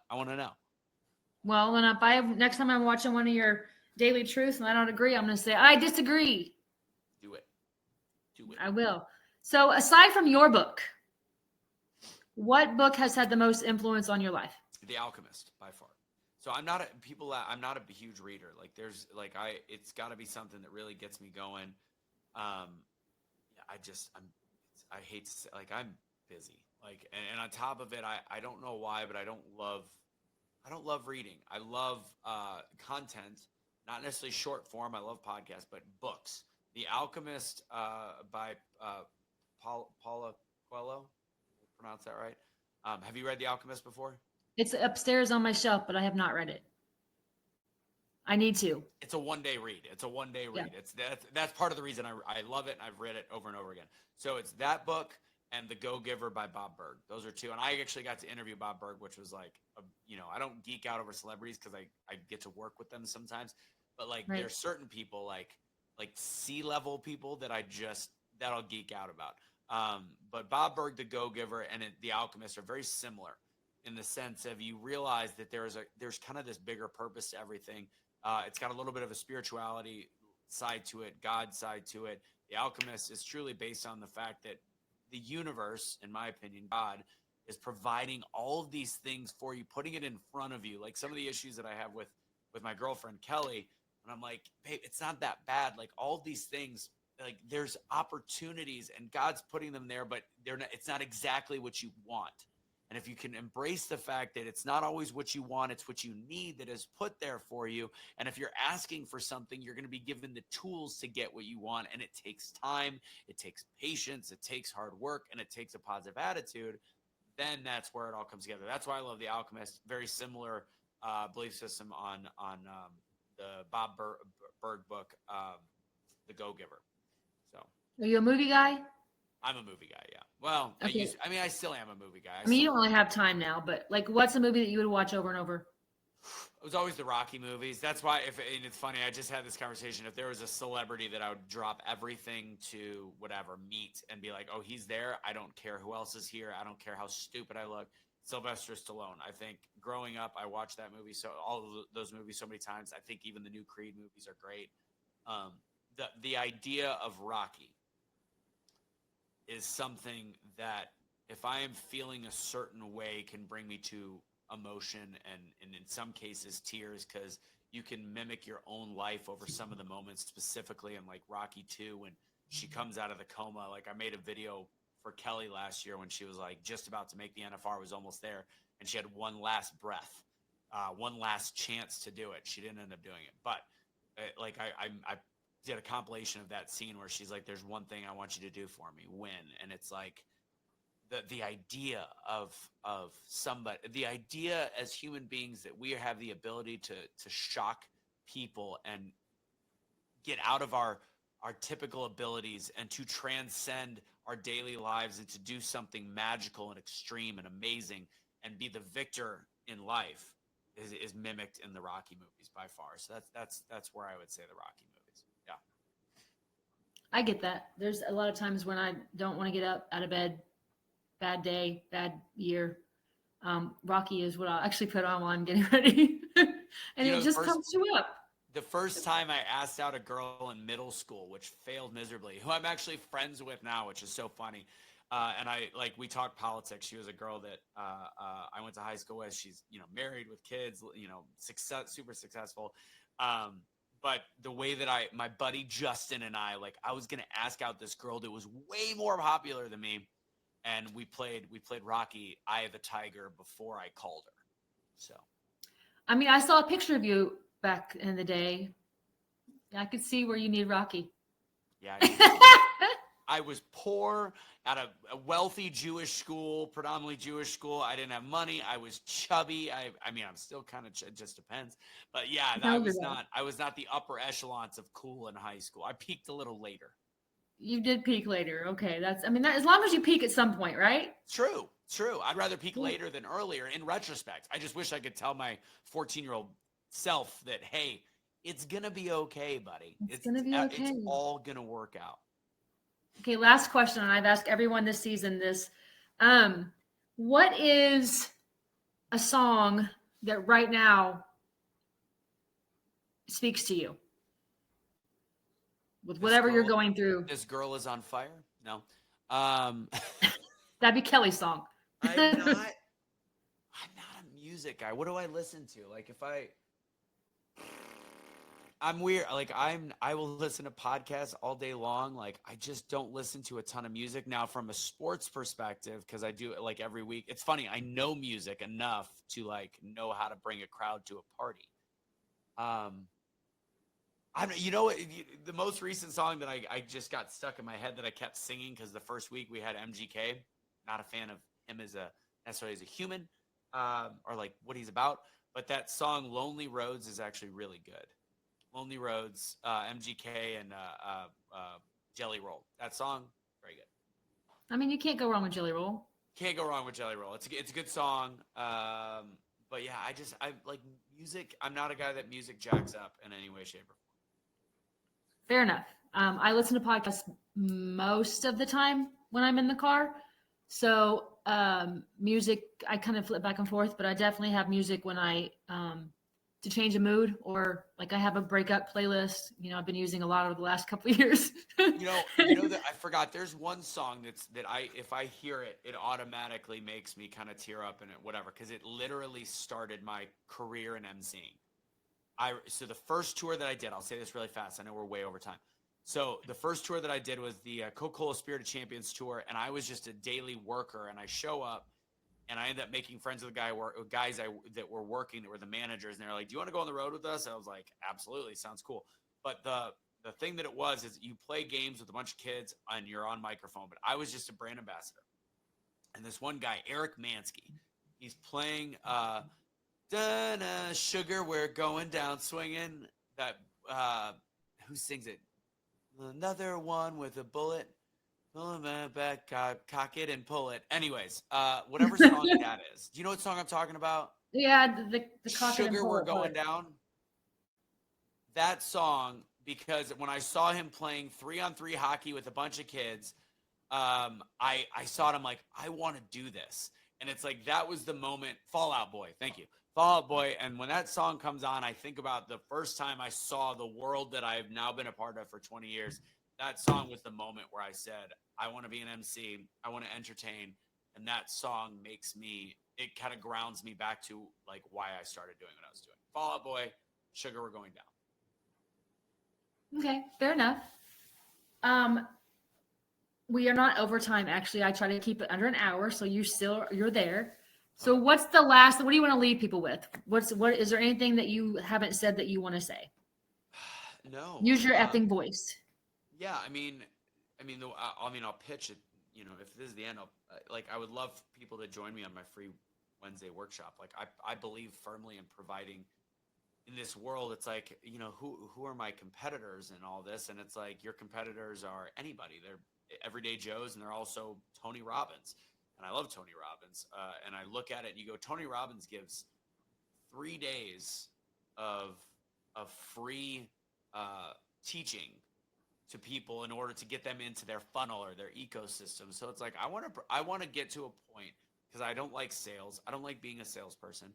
Well, and next time I'm watching one of your daily truths and I don't agree, I'm going to say, I disagree. Do it. I will. So aside from your book, what book has had the most influence on your life? The Alchemist, by far. So I'm not a huge reader. Like it's got to be something that really gets me going. I hate to say, like I'm busy. Like, and on top of it, I don't know why, but I don't love I don't love reading. I love content, not necessarily short form. I love podcasts, but books. The Alchemist by Paula Coelho. Pronounce that right? Have you read The Alchemist before? It's upstairs on my shelf, but I have not read it. I need to. It's a one-day read. It's a one-day read. Yeah. It's that's part of the reason I love it. And I've read it over and over again. So it's that book and The Go-Giver by Bob Berg. Those are two. And I actually got to interview Bob Berg, which was like, I don't geek out over celebrities because I get to work with them sometimes. But like Right. there's certain people like C-level people that I'll geek out about. But Bob Berg, The Go-Giver, and The Alchemist are very similar in the sense of you realize that there's kind of this bigger purpose to everything. It's got a little bit of a spirituality side to it, God side to it. The Alchemist is truly based on the fact that the universe, in my opinion, God, is providing all of these things for you, putting it in front of you. Like some of the issues that I have with my girlfriend, Kelly, and I'm like, babe, it's not that bad. Like all of these things, like there's opportunities and God's putting them there, but it's not exactly what you want. And if you can embrace the fact that it's not always what you want, it's what you need that is put there for you. And if you're asking for something, you're going to be given the tools to get what you want. And it takes time, it takes patience, it takes hard work, and it takes a positive attitude. Then that's where it all comes together. That's why I love The Alchemist. Very similar belief system on the Bob Berg book, The Go-Giver. So, Are you a movie guy? I'm a movie guy, yeah. Well, Okay. I still am a movie guy. I mean, you don't really have time now, but like, what's a movie that you would watch over and over? It was always the Rocky movies. That's why, and it's funny, I just had this conversation. If there was a celebrity that I would drop everything to meet and be like, oh, he's there. I don't care who else is here. I don't care how stupid I look. Sylvester Stallone. I think growing up, I watched that movie, all of those movies so many times. I think even the new Creed movies are great. The idea of Rocky is something that if I am feeling a certain way can bring me to emotion and in some cases tears, because you can mimic your own life over some of the moments, specifically in like Rocky 2 when she comes out of the coma. Like I made a video for Kelly last year when she was like just about to make the NFR, was almost there, and she had one last breath, one last chance to do it. She didn't end up doing it, but like I did a compilation of that scene where she's like, there's one thing I want you to do for me, win. And it's like the idea of somebody, the idea as human beings that we have the ability to shock people and get out of our typical abilities and to transcend our daily lives and to do something magical and extreme and amazing and be the victor in life is mimicked in the Rocky movies by far. So that's where I would say the Rocky movies. Yeah. I get that. There's a lot of times when I don't want to get up out of bed, bad day, bad year. Rocky is what I'll actually put on while I'm getting ready. And it just comes you up. The first time I asked out a girl in middle school, which failed miserably, who I'm actually friends with now, which is so funny. And we talked politics. She was a girl that I went to high school with. She's, married with kids, super successful. But the way that my buddy Justin and I was going to ask out this girl that was way more popular than me. And we played Rocky, Eye of the Tiger before I called her. So, I mean, I saw a picture of you back in the day. I could see where you need Rocky. Yeah. I was poor at a wealthy Jewish school, predominantly Jewish school. I didn't have money. I was chubby. I mean, I'm still kind of, it just depends. But yeah, I was not the upper echelons of cool in high school. I peaked a little later. You did peak later. Okay. As long as you peak at some point, right? True. I'd rather peak later than earlier in retrospect. I just wish I could tell my 14-year-old self that, hey, it's going to be okay, buddy. It's going to be okay. It's all going to work out. Okay. Last question. And I've asked everyone this season this. What is a song that right now speaks to you? With whatever you're going through. This girl is on fire? No. That'd be Kelly's song. I'm not a music guy. What do I listen to? Like if I I'm weird. Like I will listen to podcasts all day long. Like I just don't listen to a ton of music now from a sports perspective because I do it like every week. It's funny. I know music enough to like know how to bring a crowd to a party. Um, you know what? The most recent song that I just got stuck in my head that I kept singing because the first week we had MGK. Not a fan of him as a necessarily as a human, or like what he's about. But that song "Lonely Roads" is actually really good. Lonely Roads, MGK, and Jelly Roll. That song, very good. I mean, you can't go wrong with Jelly Roll. Can't go wrong with Jelly Roll. It's a good song. But yeah, I like music. I'm not a guy that music jacks up in any way, shape, or form. Fair enough. I listen to podcasts most of the time when I'm in the car. So music, I kind of flip back and forth, but I definitely have music when I to change a mood, or like I have a breakup playlist. I've been using a lot over the last couple of years. You know that I forgot. There's one song if I hear it, it automatically makes me kind of tear up and whatever because it literally started my career in emceeing. So the first tour that I did, I'll say this really fast. I know we're way over time. So the first tour that I did was the Coca-Cola Spirit of Champions tour, and I was just a daily worker. And I show up, and I ended up making friends with the guys that were working, that were the managers, and they're like, "Do you want to go on the road with us?" And I was like, "Absolutely, sounds cool." But the thing that it was is you play games with a bunch of kids, and you're on microphone. But I was just a brand ambassador, and this one guy, Eric Mansky, he's playing. Sugar, we're going down swinging. That who sings it? Another one with a bullet. Pull it back, cock it and pull it. Anyways, whatever song that is. Do you know what song I'm talking about? Yeah, the Sugar, we're going down. That song, because when I saw him playing 3-on-3 hockey with a bunch of kids, I saw it. I'm like, I want to do this. And it's like, that was the moment. Fall Out Boy. Thank you. Fall Out Boy. And when that song comes on, I think about the first time I saw the world that I've now been a part of for 20 years. That song was the moment where I said, I want to be an MC. I want to entertain. And that song it kind of grounds me back to like why I started doing what I was doing. Fall Out Boy, Sugar, we're going down. Okay, fair enough. We are not overtime. Actually, I try to keep it under an hour, so you're there. So what's the last? What do you want to leave people with? What is there anything that you haven't said that you want to say? No. Use your effing voice. Yeah, I'll pitch it. If this is the end, I would love people to join me on my free Wednesday workshop. Like I believe firmly in providing in this world. It's like, who are my competitors and all this? And it's like, your competitors are anybody. They're everyday Joes, and they're also Tony Robbins. And I love Tony Robbins. And I look at it and you go, Tony Robbins gives 3 days of free teaching to people in order to get them into their funnel or their ecosystem. So it's like, I want to get to a point, because I don't like sales. I don't like being a salesperson.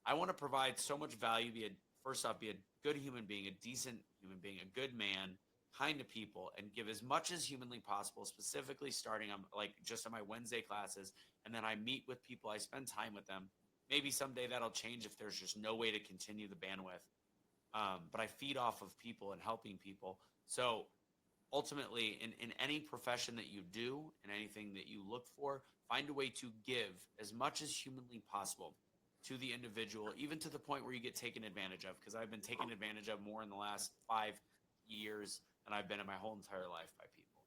I want to provide so much value, be a good human being, a decent human being, a good man, kind to people, and give as much as humanly possible, specifically starting on just on my Wednesday classes. And then I meet with people, I spend time with them. Maybe someday that'll change if there's just no way to continue the bandwidth. But I feed off of people and helping people. So ultimately, in any profession that you do and anything that you look for, find a way to give as much as humanly possible to the individual, even to the point where you get taken advantage of, because I've been taken advantage of more in the last 5 years than I've been in my whole entire life by people.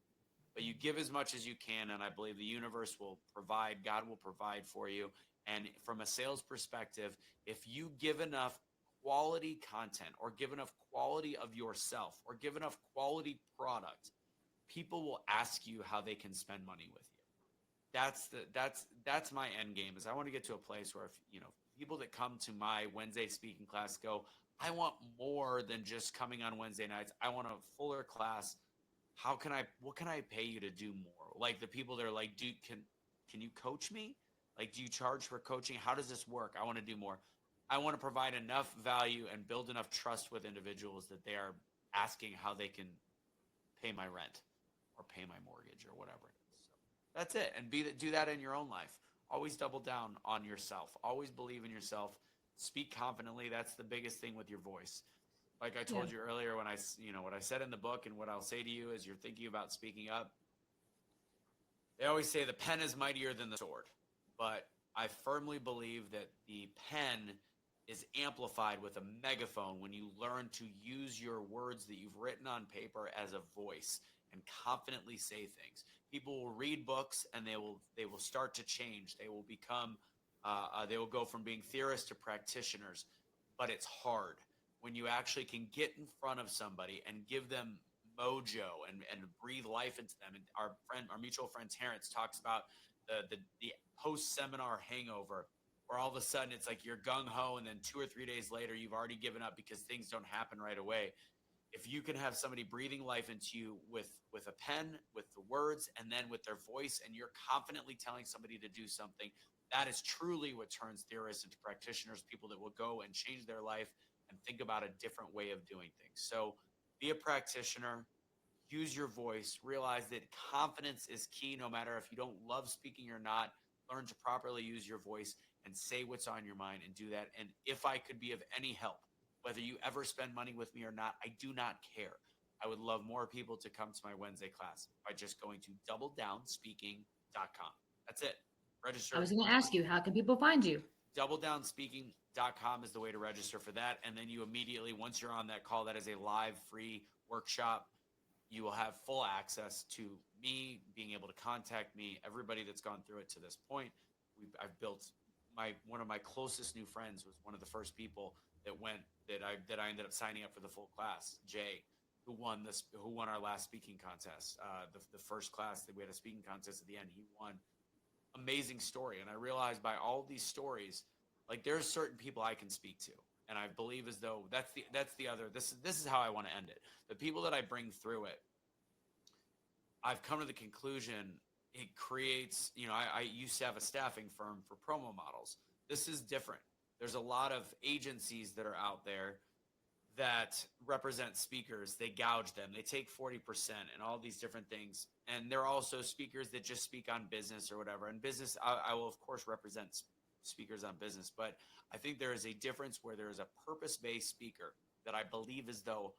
But you give as much as you can, and I believe the universe will provide, God will provide for you. And from a sales perspective, if you give enough quality content, or give enough quality of yourself, or give enough quality product, people will ask you how they can spend money with you. That's my end game. Is I want to get to a place where, if people that come to my Wednesday speaking class go, I want more than just coming on Wednesday nights. I want a fuller class. What can I pay you to do more? Like the people that are like, dude, can you coach me? Like, do you charge for coaching? How does this work? I want to do more. I want to provide enough value and build enough trust with individuals that they are asking how they can pay my rent or pay my mortgage or whatever it is. So that's it. And do that in your own life. Always double down on yourself. Always believe in yourself. Speak confidently. That's the biggest thing with your voice. Like I told you earlier, when what I said in the book and what I'll say to you as you're thinking about speaking up, they always say the pen is mightier than the sword, but I firmly believe that the pen is amplified with a megaphone when you learn to use your words that you've written on paper as a voice and confidently say things. People will read books and they will start to change. They will become they will go from being theorists to practitioners, but it's hard when you actually can get in front of somebody and give them mojo and breathe life into them. And our mutual friend Terrence talks about the post seminar hangover, where all of a sudden it's like you're gung ho, and then 2 or 3 days later you've already given up because things don't happen right away. If you can have somebody breathing life into you with a pen, with the words, and then with their voice, and you're confidently telling somebody to do something, that is truly what turns theorists into practitioners, people that will go and change their life and think about a different way of doing things. So be a practitioner, use your voice, realize that confidence is key no matter if you don't love speaking or not. Learn to properly use your voice and say what's on your mind and do that. And if I could be of any help, whether you ever spend money with me or not, I do not care. I would love more people to come to my Wednesday class by just going to doubledownspeaking.com. That's it. Register. I was going to ask you, how can people find you? Doubledownspeaking.com is the way to register for that. And then you immediately, once you're on that call, that is a live free workshop. You will have full access to me, being able to contact me, everybody that's gone through it to this point. I've built one of my closest new friends was one of the first people that I ended up signing up for the full class. Jay, who won our last speaking contest, the first class that we had a speaking contest at the end, he won. Amazing story. And I realized by all these stories, like there's certain people I can speak to. And I believe as though this is how I want to end it. The people that I bring through it, I've come to the conclusion it creates, I used to have a staffing firm for promo models. This is different. There's a lot of agencies that are out there that represent speakers. They gouge them. They take 40% and all these different things. And there are also speakers that just speak on business or whatever. And business, I will, of course, represent speakers on business. But I think there is a difference where there is a purpose-based speaker that I believe as though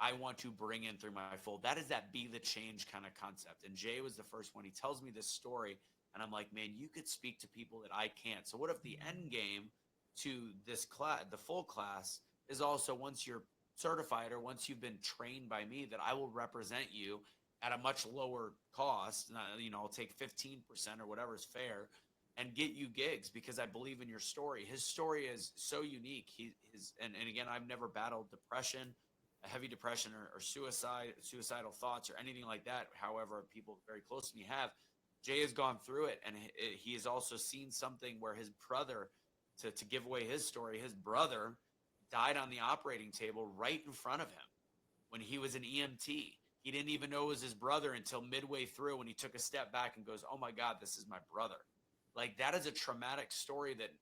I want to bring in through my fold. That is that be the change kind of concept. And Jay was the first one. He tells me this story, and I'm like, man, you could speak to people that I can't. So what if the end game to this class, the full class, is also once you're certified or once you've been trained by me, that I will represent you at a much lower cost. I'll take 15% or whatever is fair and get you gigs because I believe in your story. His story is so unique. And again, I've never battled depression, a heavy depression or suicidal thoughts or anything like that. However, people very close to me have. Jay has gone through it, and he has also seen something where his brother, to give away his story, his brother died on the operating table right in front of him when he was an EMT. He didn't even know it was his brother until midway through when he took a step back and goes, oh my God, this is my brother. Like that is a traumatic story that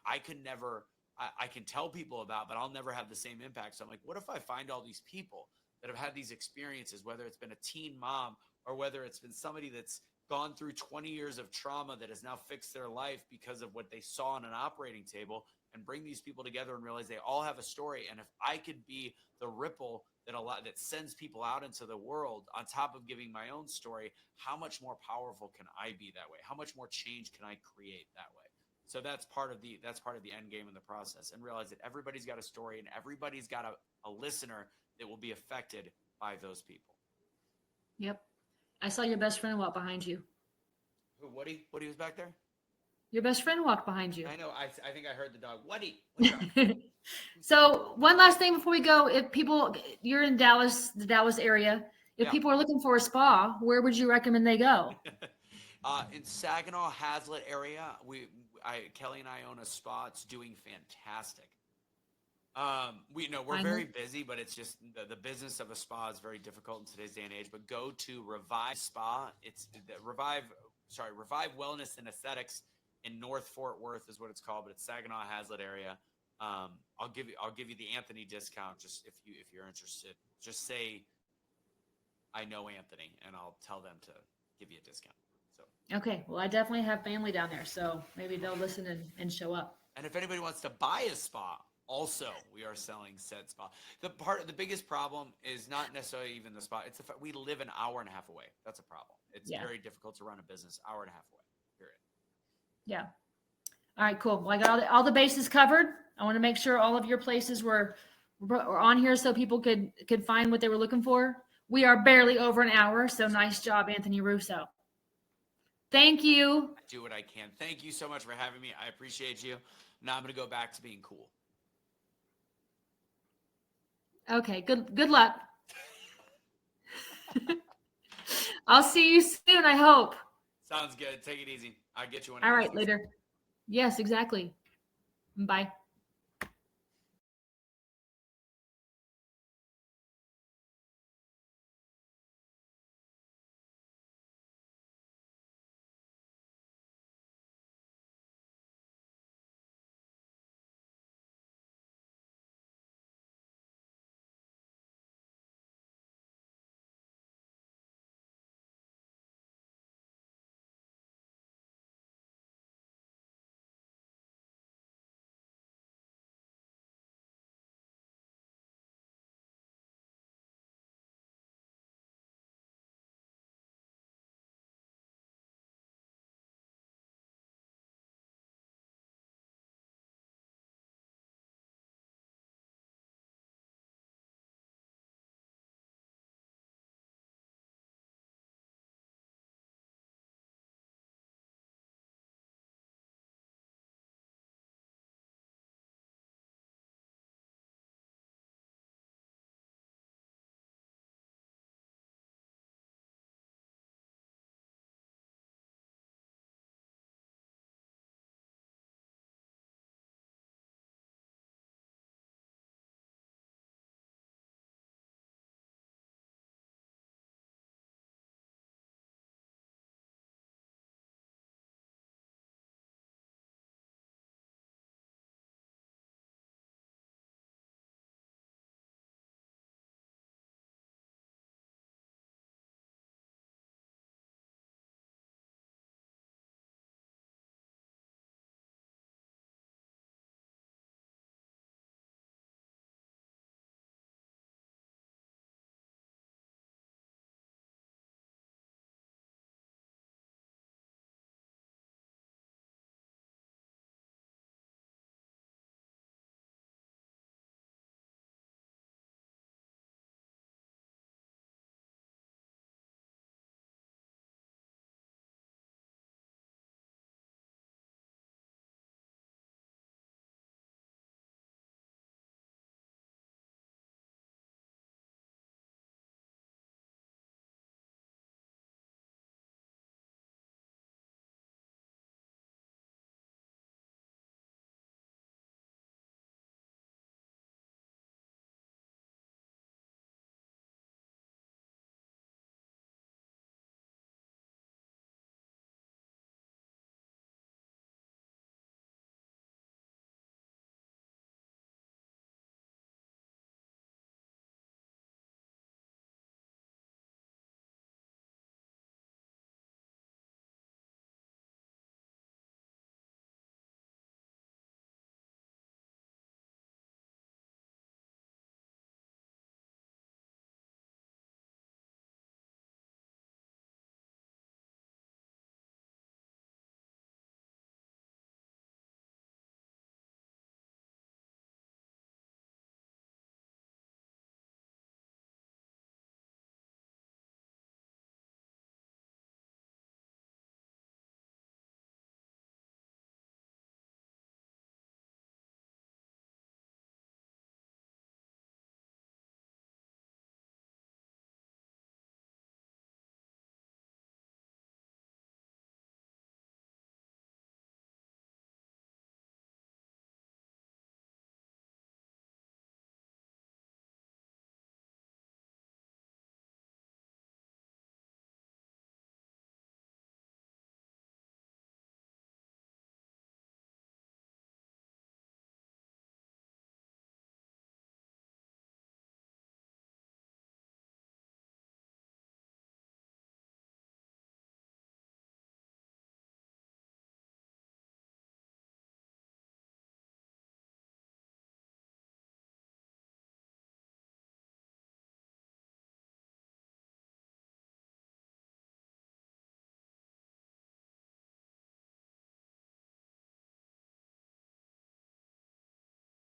I can tell people about, but I'll never have the same impact. So I'm like, what if I find all these people that have had these experiences, whether it's been a teen mom or whether it's been somebody that's gone through 20 years of trauma that has now fixed their life because of what they saw on an operating table, and bring these people together and realize they all have a story. And if I could be the ripple that sends people out into the world on top of giving my own story, how much more powerful can I be that way? How much more change can I create that way? So that's part of the end game in the process, and realize that everybody's got a story and everybody's got a listener that will be affected by those people. Yep. I saw your best friend walk behind you. Who, Woody? Woody was back there? Your best friend walked behind you. I know. I think I heard the dog. Woody. What's up? So one last thing before we go, if people, you're in Dallas, the Dallas area, if people are looking for a spa, where would you recommend they go? In Saginaw, Hazlitt area, Kelly and I own a spa. It's doing fantastic. We're very busy, but it's just the business of a spa is very difficult in today's day and age. But go to Revive Spa. It's Revive Wellness and Aesthetics in North Fort Worth is what it's called, but it's Saginaw, Hazlitt area. I'll give you the Anthony discount. Just if you're interested, just say I know Anthony, and I'll tell them to give you a discount. So okay, well, I definitely have family down there, so maybe they'll listen and show up. And if anybody wants to buy a spa, Also, we are selling said spot. The biggest problem is not necessarily even the spot. It's the fact we live an hour and a half away. That's a problem. It's very difficult to run a business hour and a half away. Period. Yeah. All right, cool. Well, I got all the bases covered. I want to make sure all of your places were on here so people could find what they were looking for. We are barely over an hour, so nice job, Anthony Russo. Thank you. I do what I can. Thank you so much for having me. I appreciate you. Now I'm going to go back to being cool. Okay, good luck. I'll see you soon, I hope. Sounds good. Take it easy. I'll get you one. All right, later. Yes, exactly. Bye.